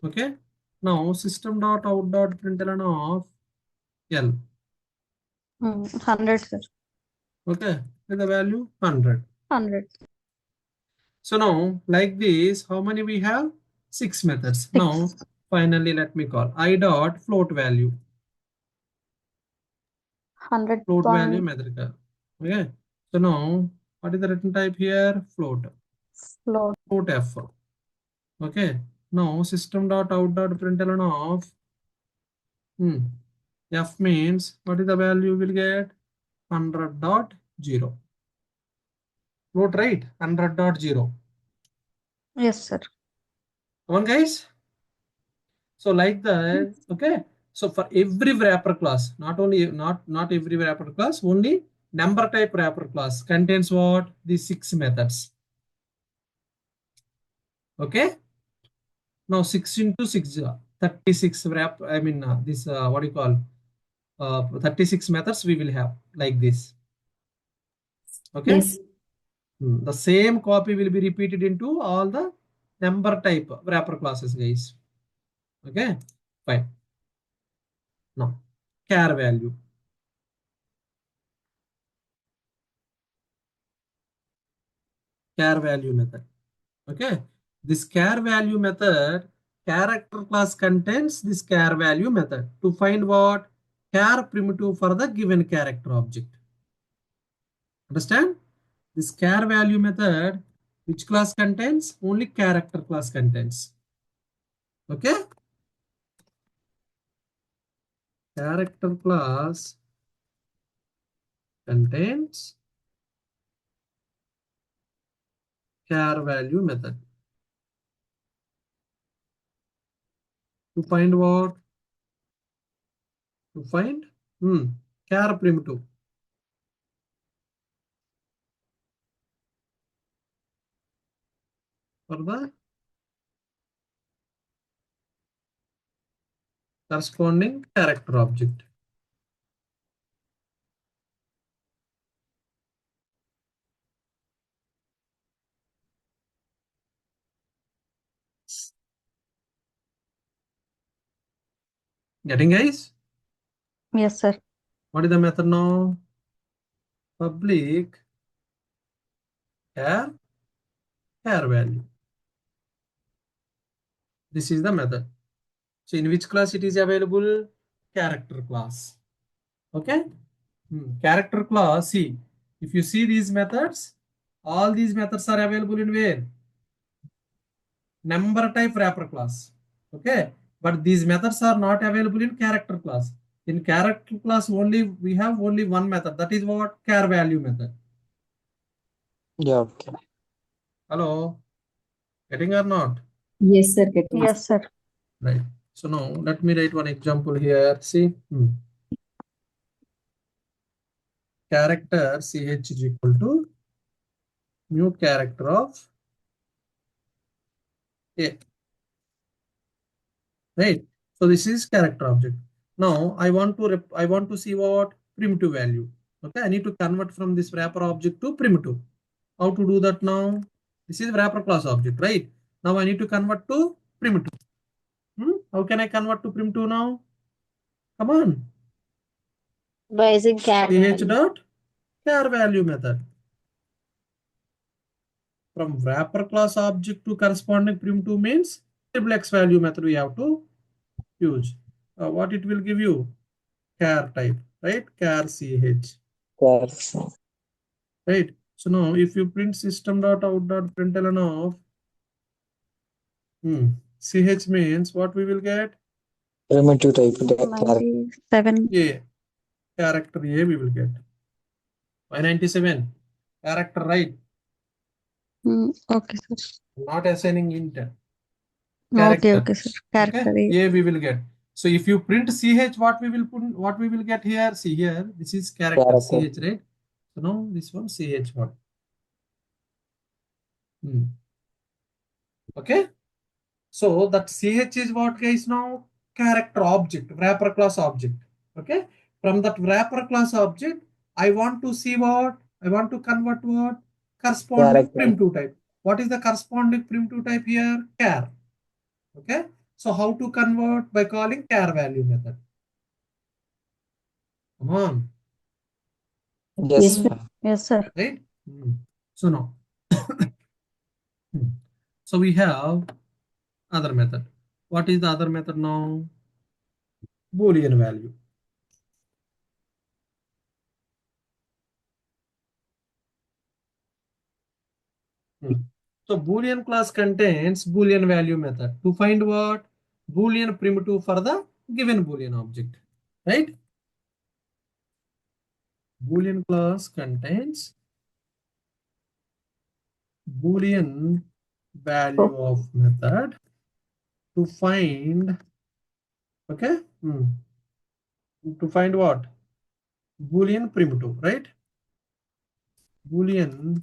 Okay. Now, system dot out dot println of L. 100, sir. Okay. With the value 100. 100. So now, like this, how many we have? 6 methods. 6. Now, finally, let me call I dot float value. 100 Float value point. method. Okay. So now What is the return type here? Float. Float. Float f. Okay. Now system.out.println of f means what is the value we'll get? 100.0. Float, right? 100.0. Yes, sir. Come on, guys. So like that, okay. So for every wrapper class, not every wrapper class, only number type wrapper class contains what? These 6 methods. Okay. Now 6 into 6, 36 wrap. I mean this what do you call? 36 methods we will have like this. Okay. Yes. The same copy will be repeated into all the number type wrapper classes, guys. Okay. Fine. Now char value. Char value method. Okay. This char value method, character class contains this char value method to find what? Char primitive for the given character object. Understand? This char value method, which class contains? Only character class contains. Okay? Character class contains char value method. To find what? To find char primitive. For the corresponding character object. Getting, guys? Yes, sir. What is the method now? Public char value. This is the method. So in which class it is available? Character class. Okay. Character class. See, if you see these methods, all these methods are available in where? Number type wrapper class. Okay. But these methods are not available in character class. In character class only we have only one method. That is what? Char value method. Yeah, okay. Hello. Getting or not? Yes, sir. Getting. Yes, sir. Right. So now let me write one example here. See, character ch is equal to new character of a. Right. So this is character object. Now I want to see what primitive value. Okay. I need to convert from this wrapper object to primitive. How to do that now? This is wrapper class object, right? Now I need to convert to primitive. How can I convert to primitive now? Come on. By using char ch value. dot char value method. From wrapper class object to corresponding primitive means variable x value method we have to use. What it will give you? Char type, right? Char ch. Yes. Right. So now if you print system.out.println of ch means what we will get? Primitive type character. 97. A. Character A we will get. Why 97? Character, right? Okay, sir. Not assigning int. Okay, Character. okay, sir. Character Okay? A we will get. So if you print ch, what we will put? What we will get here? See here. This is character ch, right? So now this one ch one. Okay. So that ch is what, guys? Now character object, wrapper class object. Okay. From that wrapper class object, I want to see what? I want to convert what? Corresponding primitive type. What is the corresponding primitive type here? Char. Okay. So how to convert? By calling char value method. Come on. Yes, Yes, sir. Yes, sir. Right? So now, so we have other method. What is the other method now? Boolean value. So Boolean class contains Boolean value method to find what? Boolean primitive for the given Boolean object, right? Boolean class contains Boolean value of method to find, okay? To find what? Boolean primitive, right? Boolean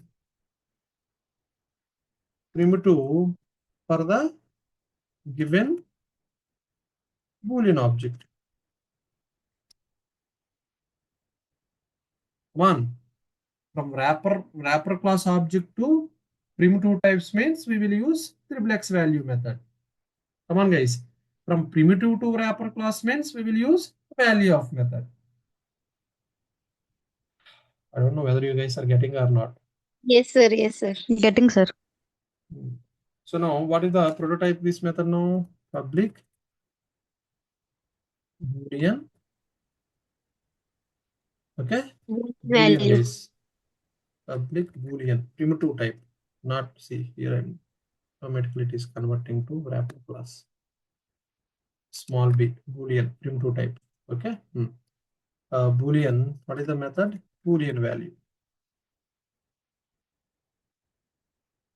primitive for the given Boolean object. One, from wrapper class object to primitive types means we will use triplex value method. Come on, guys. From primitive to wrapper class means we will use value of method. I don't know whether you guys are getting or not. Yes, sir. Yes, sir. Getting, sir. So now, what is the prototype this method now? Public Boolean. Okay. Boolean, Value. guys. Public Boolean primitive type. Not see here and automatically it is converting to wrapper class. Small b Boolean primitive type. Okay. Boolean. What is the method? Boolean value.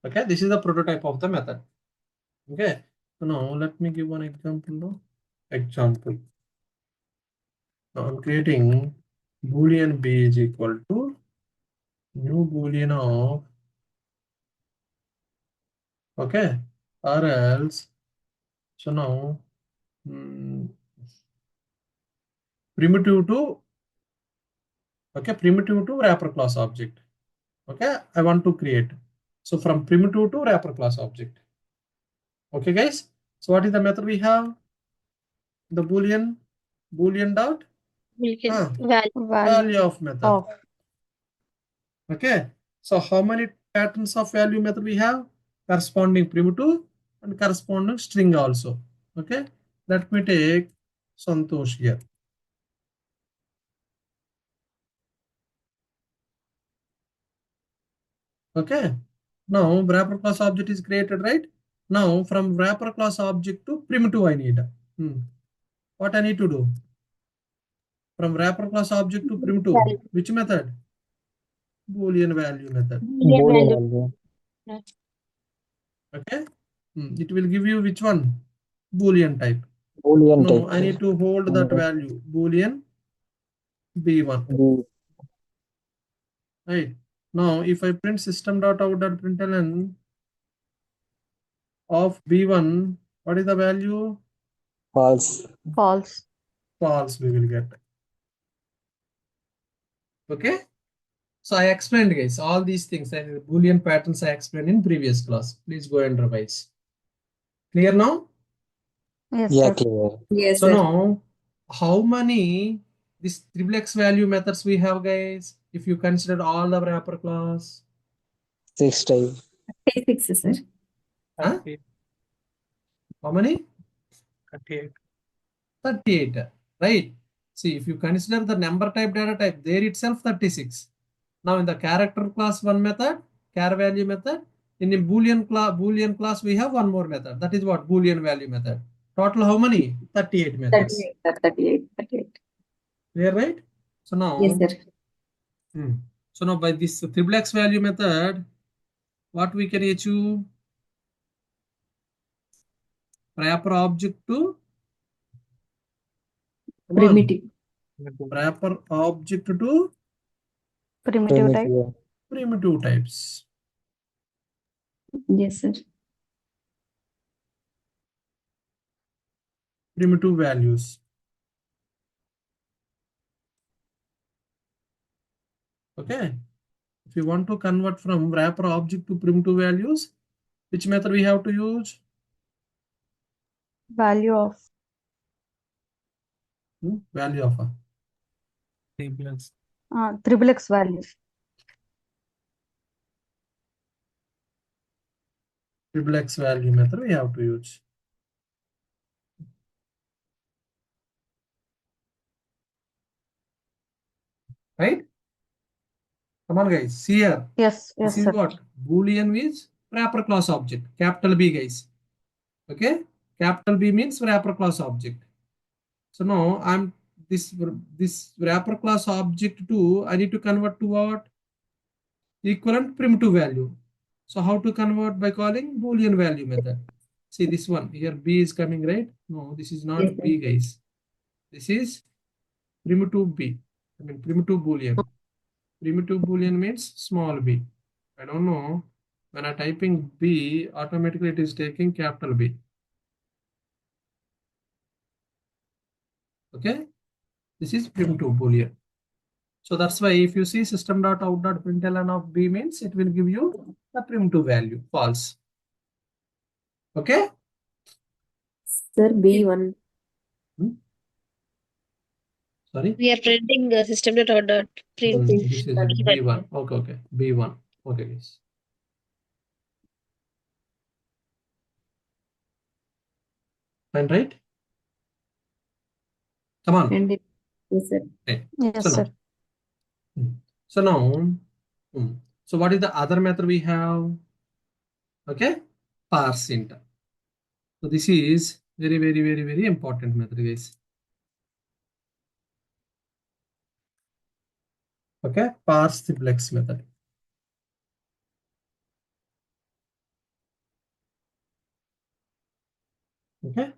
Okay. This is the prototype of the method. Okay. So now let me give one example now. Example. Now I'm creating Boolean b is equal to new Boolean of, okay, or else, so now primitive to, okay, primitive to wrapper class object. Okay, I want to create. So from primitive to wrapper class object. Okay, guys. So what is the method we have? The Boolean dot value of method. Okay. So how many patterns of value method we have? Corresponding primitive and corresponding string also. Okay. Let me take Santosh here. Okay. Now wrapper class object is created, right? Now from wrapper class object to primitive I need. What I need to do? From wrapper class object to primitive. Which method? Boolean value method. Boolean value. Okay. It will give you which one? Boolean type. Boolean No, type. I need to hold that value. Boolean B1. B. Right. Now, if I print system.out.println of B1, what is the value? False. False. False we will get. Okay. So I explained, guys, all these things and Boolean patterns I explained in previous class. Please go and revise. Clear now? Yes, Yeah, sir. clear. Yes, So sir. now, how many this triplex value methods we have, guys? If you consider all the wrapper class, 6 type. 36, sir. huh? How many? 38. 38, right? See, if you consider the number type data type, there itself 36. Now in the character class one method, char value method. In the Boolean class, we have one more method. That is what? Boolean value method. Total how many? 38 methods. 38, sir. 38. 38. Clear, right? So now, Yes, sir. So now by this triplex value method, what we can achieve? Wrapper object to Primitive. wrapper object to Primitive type. Primitive. primitive types. Yes, sir. Primitive values. Okay. If you want to convert from wrapper object to primitive values, which method we have to use? Value of. Value of a Triplex values. triplex value method we have to use. Right? Come on, guys. See here. Yes, This yes, is sir. what? Boolean is wrapper class object, capital B, guys. Okay, capital B means wrapper class object. So now I'm this wrapper class object to, I need to convert to what? Equivalent primitive value. So how to convert? By calling Boolean value method. See this one here, B is coming, right? No, this is not Yes, sir. B, guys. This is primitive B. I mean primitive Boolean. Primitive Boolean means small b. I don't know. When I'm typing B, automatically it is taking capital B. Okay, this is primitive Boolean. So that's why if you see system.out.println of B means it will give you the primitive value, false. Okay. Sir, B1. Sorry. We are printing system.out.print. This is B1. Okay, okay. B1. Okay, guys. Fine, right? Come on. And yes, sir. Okay. Yes, So sir. now, so now, so what is the other method we have? Okay, parse int. So this is very important method, guys. Okay, parse simplex method. Okay,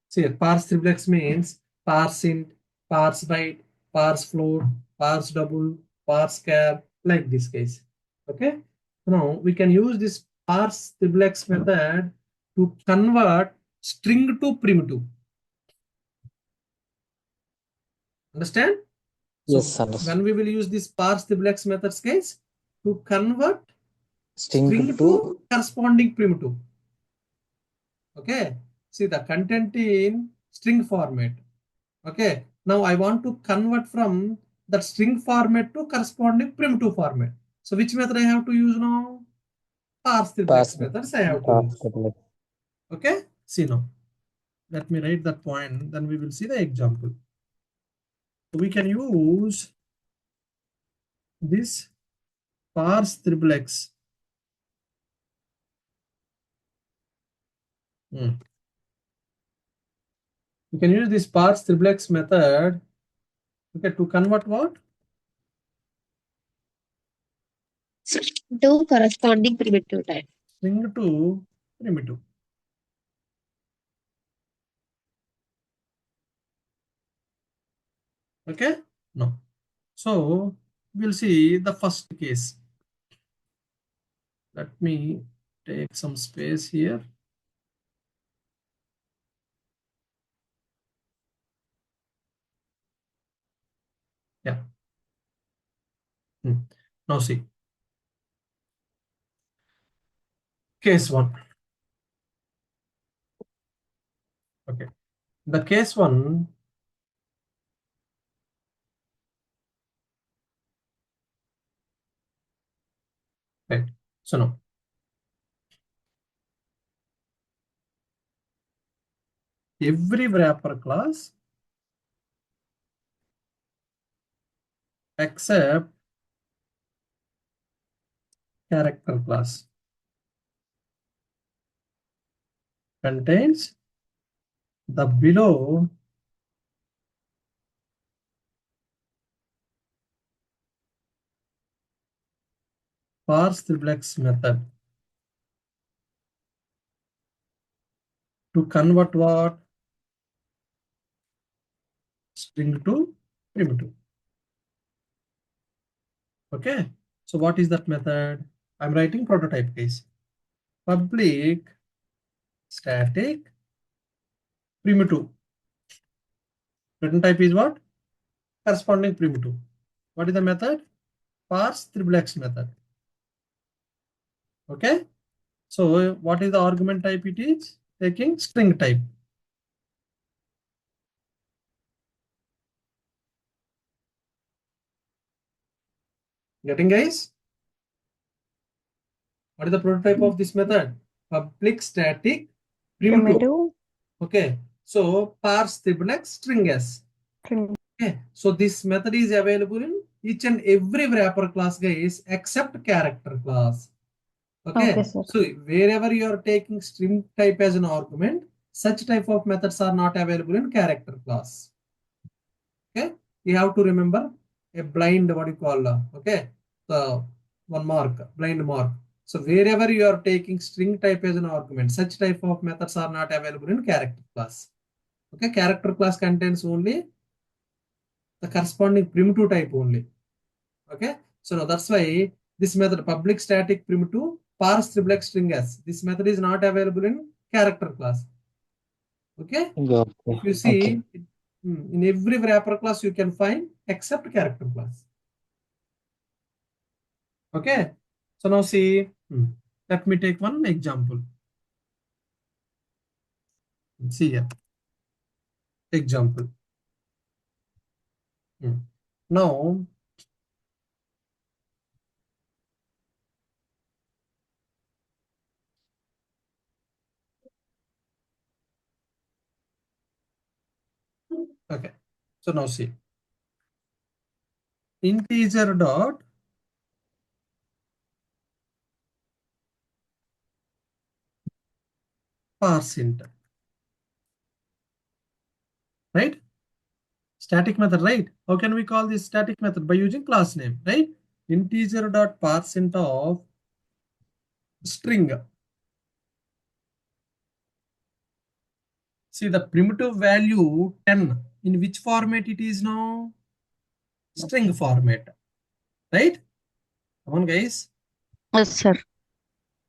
see, parse simplex means parse int, parse byte, parse float, parse double, parse char, like this case. Okay, now we can use this parse simplex method to convert string to primitive. Understand? So Yes, understand. when we will use this parse simplex methods, guys, to convert String string to corresponding primitive. Okay, see the content in string format. Okay, now I want to convert from that string format to corresponding primitive format. So which method I have to use now? Parse simplex methods I have to use. Okay, see now. Let me write that point, then we will see the example. So we can use this parse simplex. We can use this parse simplex method, okay, to convert what? To corresponding primitive type. String to primitive. Okay, no. So we'll see the first case. Let me take some space here. Yeah. Now see. Case 1. Okay. The case 1. Right. So now. Every wrapper class except character class contains the below parse simplex method to convert what? String to primitive. Okay. So what is that method? I'm writing prototype case. Public static primitive. Return type is what? Corresponding primitive. What is the method? Parse simplex method. Okay. So what is the argument type it is? Taking string type. Getting, guys? What is the prototype of this method? Public static primitive. Primitive. Okay. So parse simplex string s. String. Okay. So this method is available in each and every wrapper class, guys, except character class. Okay. Okay, sir. So wherever you are taking string type as an argument, such type of methods are not available in character class. Okay. You have to remember a blind, what you call, okay, the one mark, blind mark. So wherever you are taking string type as an argument, such type of methods are not available in character class. Okay. Character class contains only the corresponding primitive type only. Okay. So now that's why this method, public static primitive parse triple string s, this method is not available in character class. Okay. Okay. If you Okay. see in every wrapper class you can find except character class. Okay. So now see, let me take one example. See here. Example. Now, okay. So now see, integer dot parse int, right? Static method, right? How can we call this static method? By using class name, right? Integer dot parse int of string. See the primitive value 10. In which format it is now? String format, right? Come on, guys. Yes, sir.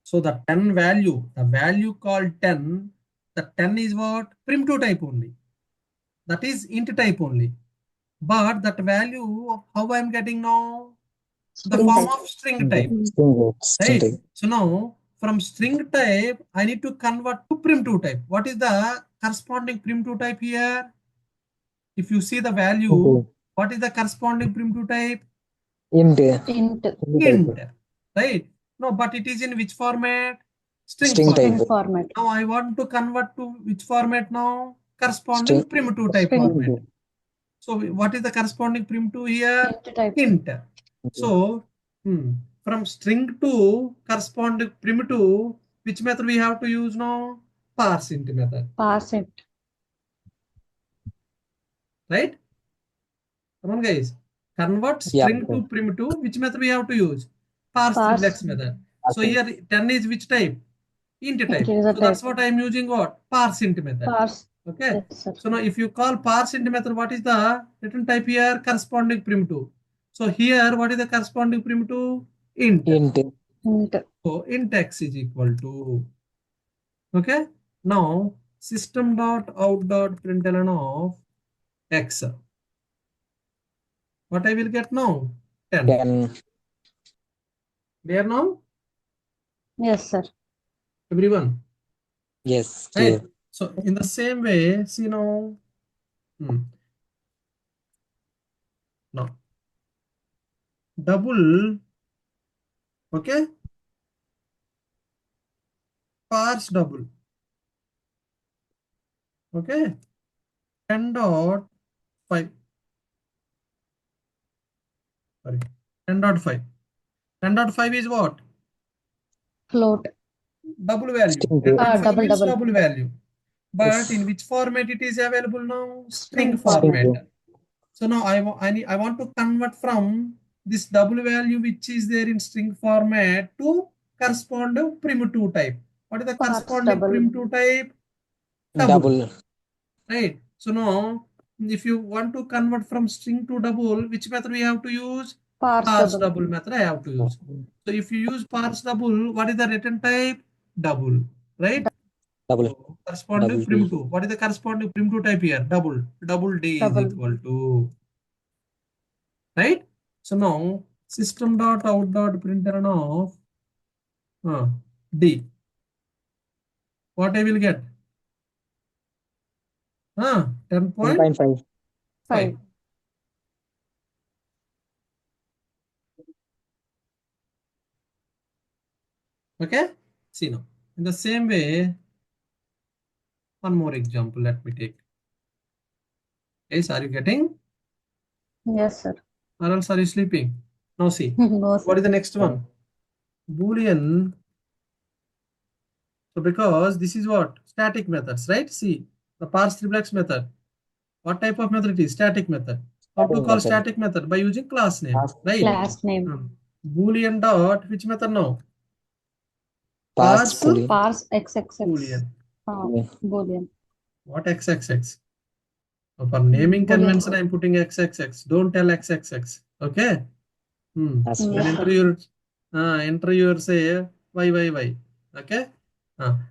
So the 10 value, the value called 10, the 10 is what? Primitive type only. That is int type only. But that value, how I am getting now? The String form type. of string type, String right? type. So now from string type, I need to convert to primitive type. What is the corresponding primitive type here? If you see the value, Okay. what is the corresponding primitive type? Int. Int. Int, right? No, but it is in which format? String String format. type. String format. Now I want to convert to which format now? Corresponding String. primitive type String. format. So what is the corresponding primitive here? Int type. Int. So from string to corresponding primitive, which method we have to use now? Parse int method, Parse int. right? Come on, guys. Convert Yeah. string to primitive. Which method we have to use? Parse Parse. triplex method. So here 10 is which type? Int type. Integer So that's type. what I am using what? Parse int method. Parse. Okay. Yes, sir. So now if you call parse int method, what is the return type here? Corresponding primitive. So here, what is the corresponding primitive? Int. Int. Int. So int x is equal to, okay. Now system dot out dot println of x. What I will get now? 10. 10. Clear now? Yes. Sir. Everyone. Yes. Right. Clear. So in the same way, see now. Now double, okay, parse double, okay, 10.5, sorry, 10.5. 10.5 is what? Float. Double value. String. 10.5 double, means double. double value. But Yes. in which format it is available now? String String format. format. So now I want to convert from this double value which is there in string format to corresponding primitive type. What is the Parse corresponding double. primitive type? Double. Right. So now if you want to convert from string to double, which method we have to use? Parse double method I have to use. So if you use parse double, what is the return type? Double, right? Double. So corresponding Double D. primitive. What is the corresponding primitive type here? Double. Double D is Double. equal to, right? So now system dot out dot println of D. What I will get? 10.5. 10.5. Okay. See now. In the same way, one more example. Let me take. Guys, are you getting? Yes, sir. Or else are you sleeping? Now see. No, sir. What is the next one? Boolean So because this is what? Static methods, right? See, the parse triplex method. What type of method it is? Static method. How to Static call method. static method? By using class name, Class right? Class name. Boolean dot, which method now? Parse Parse boolean. Parse XXX. Boolean. Boolean. What XXX? So for naming Boolean. convention, I'm putting XXX. Don't tell XXX. Okay? That's Then Yes, sir. enter your say y. Okay?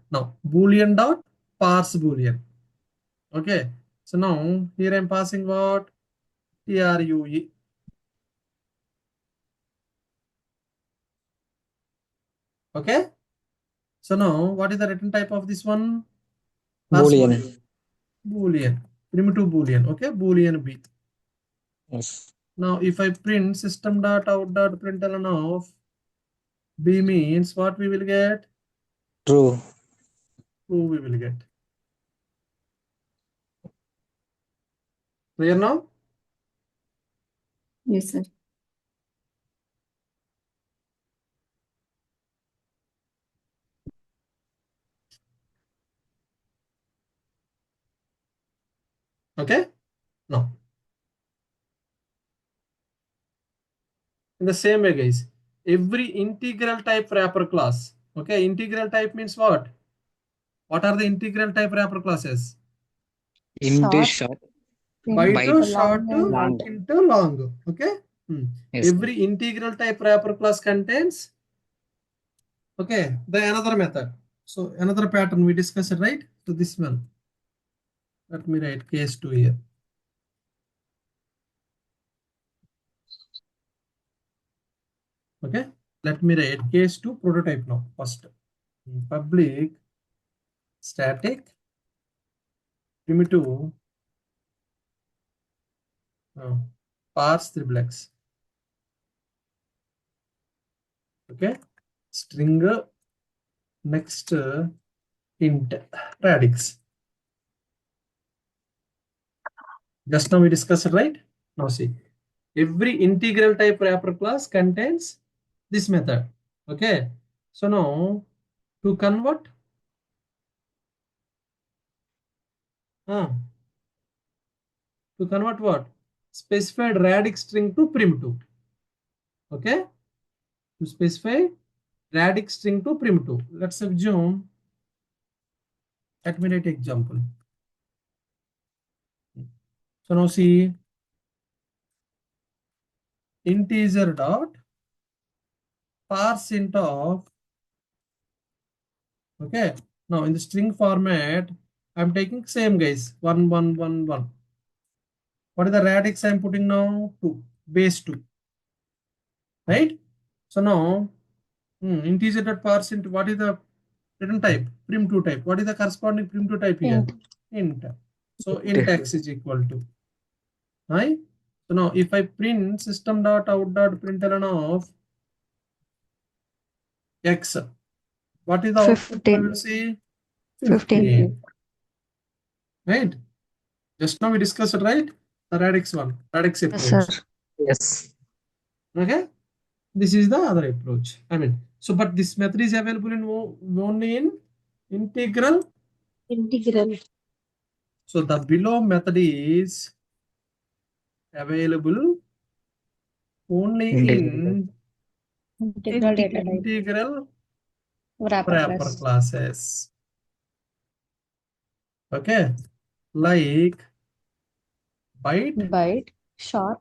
Now boolean dot parse boolean. Okay? So now here I'm passing what? true. Okay? So now what is the written type of this one? Parse boolean. Boolean. Primitive boolean. Okay? Boolean B. Yes. Now if I print system.out.println of B means what we will get? True. True we will get. Clear now? Yes, sir. Okay? Now, in the same way, guys, every integral type wrapper class. Okay, integral type means what? What are the integral type wrapper classes? Into Short. short. Byte Byte to Into short long to and long. into long. Okay. Yes. Every integral type wrapper class contains. Okay, the another method. So another pattern we discussed, right? So this one. Let me write case 2 here. Okay, let me write case 2 prototype now first. Public static primitive parse triplex. Okay, string next int radix. Just now we discussed, right? Now see, every integral type wrapper class contains this method. Okay, so now to convert what? Specified radix string to primitive. Okay, to specify radix string to primitive. Let's assume, let me write example. So now see, integer dot parse int of. Okay, now in the string format, I'm taking same guys, 1. What is the radix I'm putting now? 2, base 2, right? So now, integer dot parse int, what is the return type? Prim2 type. What is the corresponding prim2 type here? Int. So int x is equal to, right? So now if I print system.out.println of x, what is the output we will see? 15. Right? Just now we discussed, right? The radix Yes, approach. sir. Yes. Okay? This is the other approach. So but this method is available in only in integral. So the below method is available only in Integral data type. integral Wrapper wrapper class. classes. Okay, like byte, Short,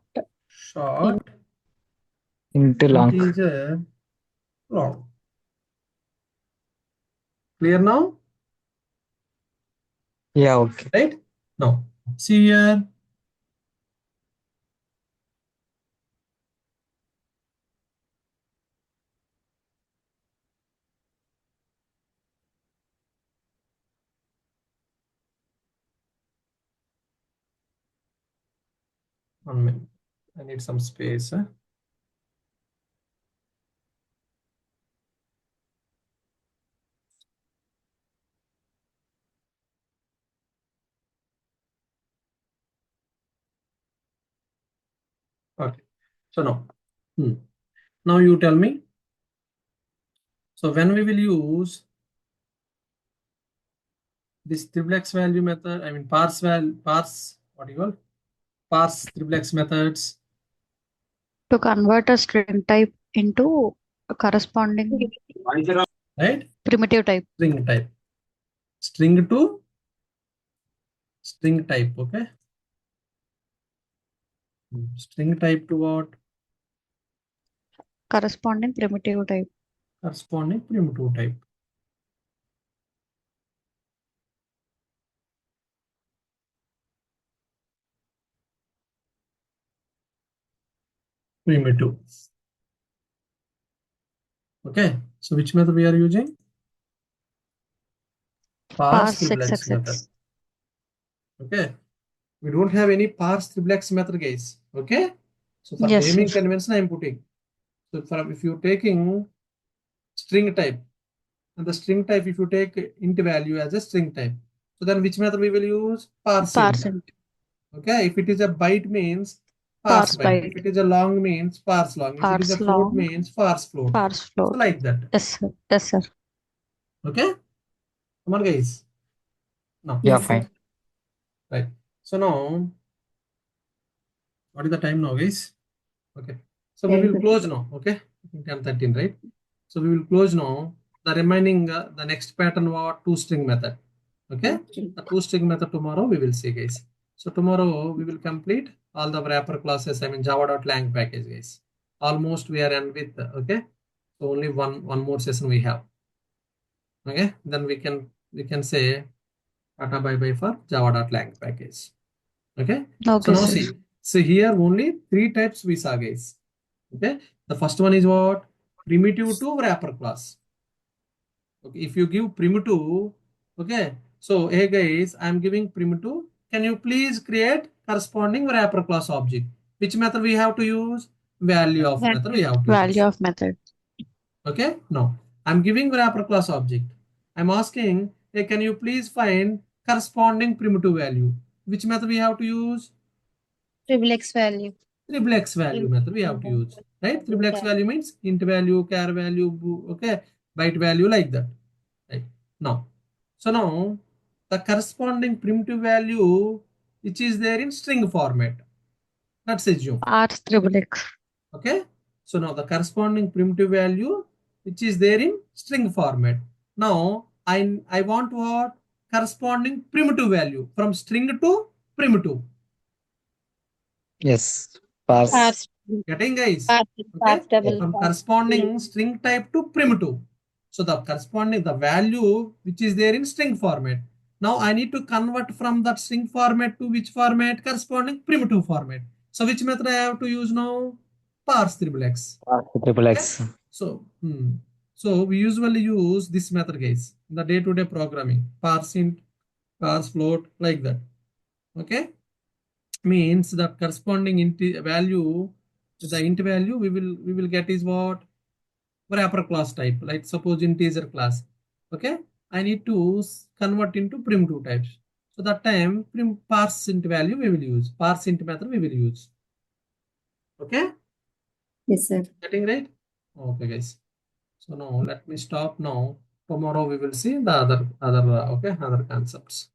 Into long. integer, long. Clear now? Yeah, okay. Right? Now, see here. One minute. I need some space. Okay. So now, now you tell me. So when we will use this triplex value method, I mean parse what do you call? Parse triplex methods. To convert a string type into a corresponding Right? primitive type. String type. String to string type, okay? String type to what? Corresponding primitive type. Corresponding primitive type. Primitive. Okay, so which method we are using? Parse triplex method. XXX. Okay, we don't have any parse triplex method, guys. Okay, so for Yes, naming sir. convention, I am putting. So if you're taking string type, and the string type, if you take int value as a string type, so then which method we will use? Parse int. Parse int. Okay, if it is a byte means parse Parse byte. byte. If it is a long means parse long. If it is a Parse float long. means parse float. Parse So float. like that. Yes, sir. Yes, sir. Okay, come on, guys. Now, Yeah, Yes, sir. fine. right. So now, what is the time now, guys? Okay. So we will close now. Okay. 10:13, right? So we will close now. The remaining, the next pattern was toString method. Okay. The toString method tomorrow we will see, guys. So tomorrow we will complete all the wrapper classes. I mean java.lang package, guys. Almost we are end with. Okay. So only one more session we have. Okay. Then we can say tata bye bye for java.lang package. Okay. So Okay, now sir. see. So here only 3 types we saw, guys. Okay. The first one is what? Primitive to wrapper class. Okay. If you give primitive, okay. So hey guys, I'm giving primitive. Can you please create corresponding wrapper class object? Which method we have to use? Value of method we have to use. Value of method. Okay. No. I'm giving wrapper class object. I'm asking, hey, can you please find corresponding primitive value? Which method we have to use? Triplex value. Triplex value method we have to use, right? Triplex value means int value, char value, okay, byte value, like that, right? Now, so now the corresponding primitive value which is there in string format. Let's assume, Parse triplex. okay. So now the corresponding primitive value which is there in string format. Now I want what? Corresponding primitive value from string to primitive. Yes. Parse. Parse. Getting, guys? Parse. Okay, Parse double. from Parse. corresponding string type to primitive. So the corresponding the value which is there in string format. Now I need to convert from that string format to which format? Corresponding primitive format. So which method I have to use now? Parse triplex. Parse triple X. Okay? So we usually use this method, guys, in the day-to-day programming. Parse int, parse float, like that. Okay, means the corresponding int value, the int value we will get is what? Wrapper class type, like suppose integer class. Okay, I need to convert into primitive types. So that time parse int value we will use, parse int method we will use. Okay, Yes, sir. getting right? Okay, guys. So now let me stop now. Tomorrow we will see the other concepts.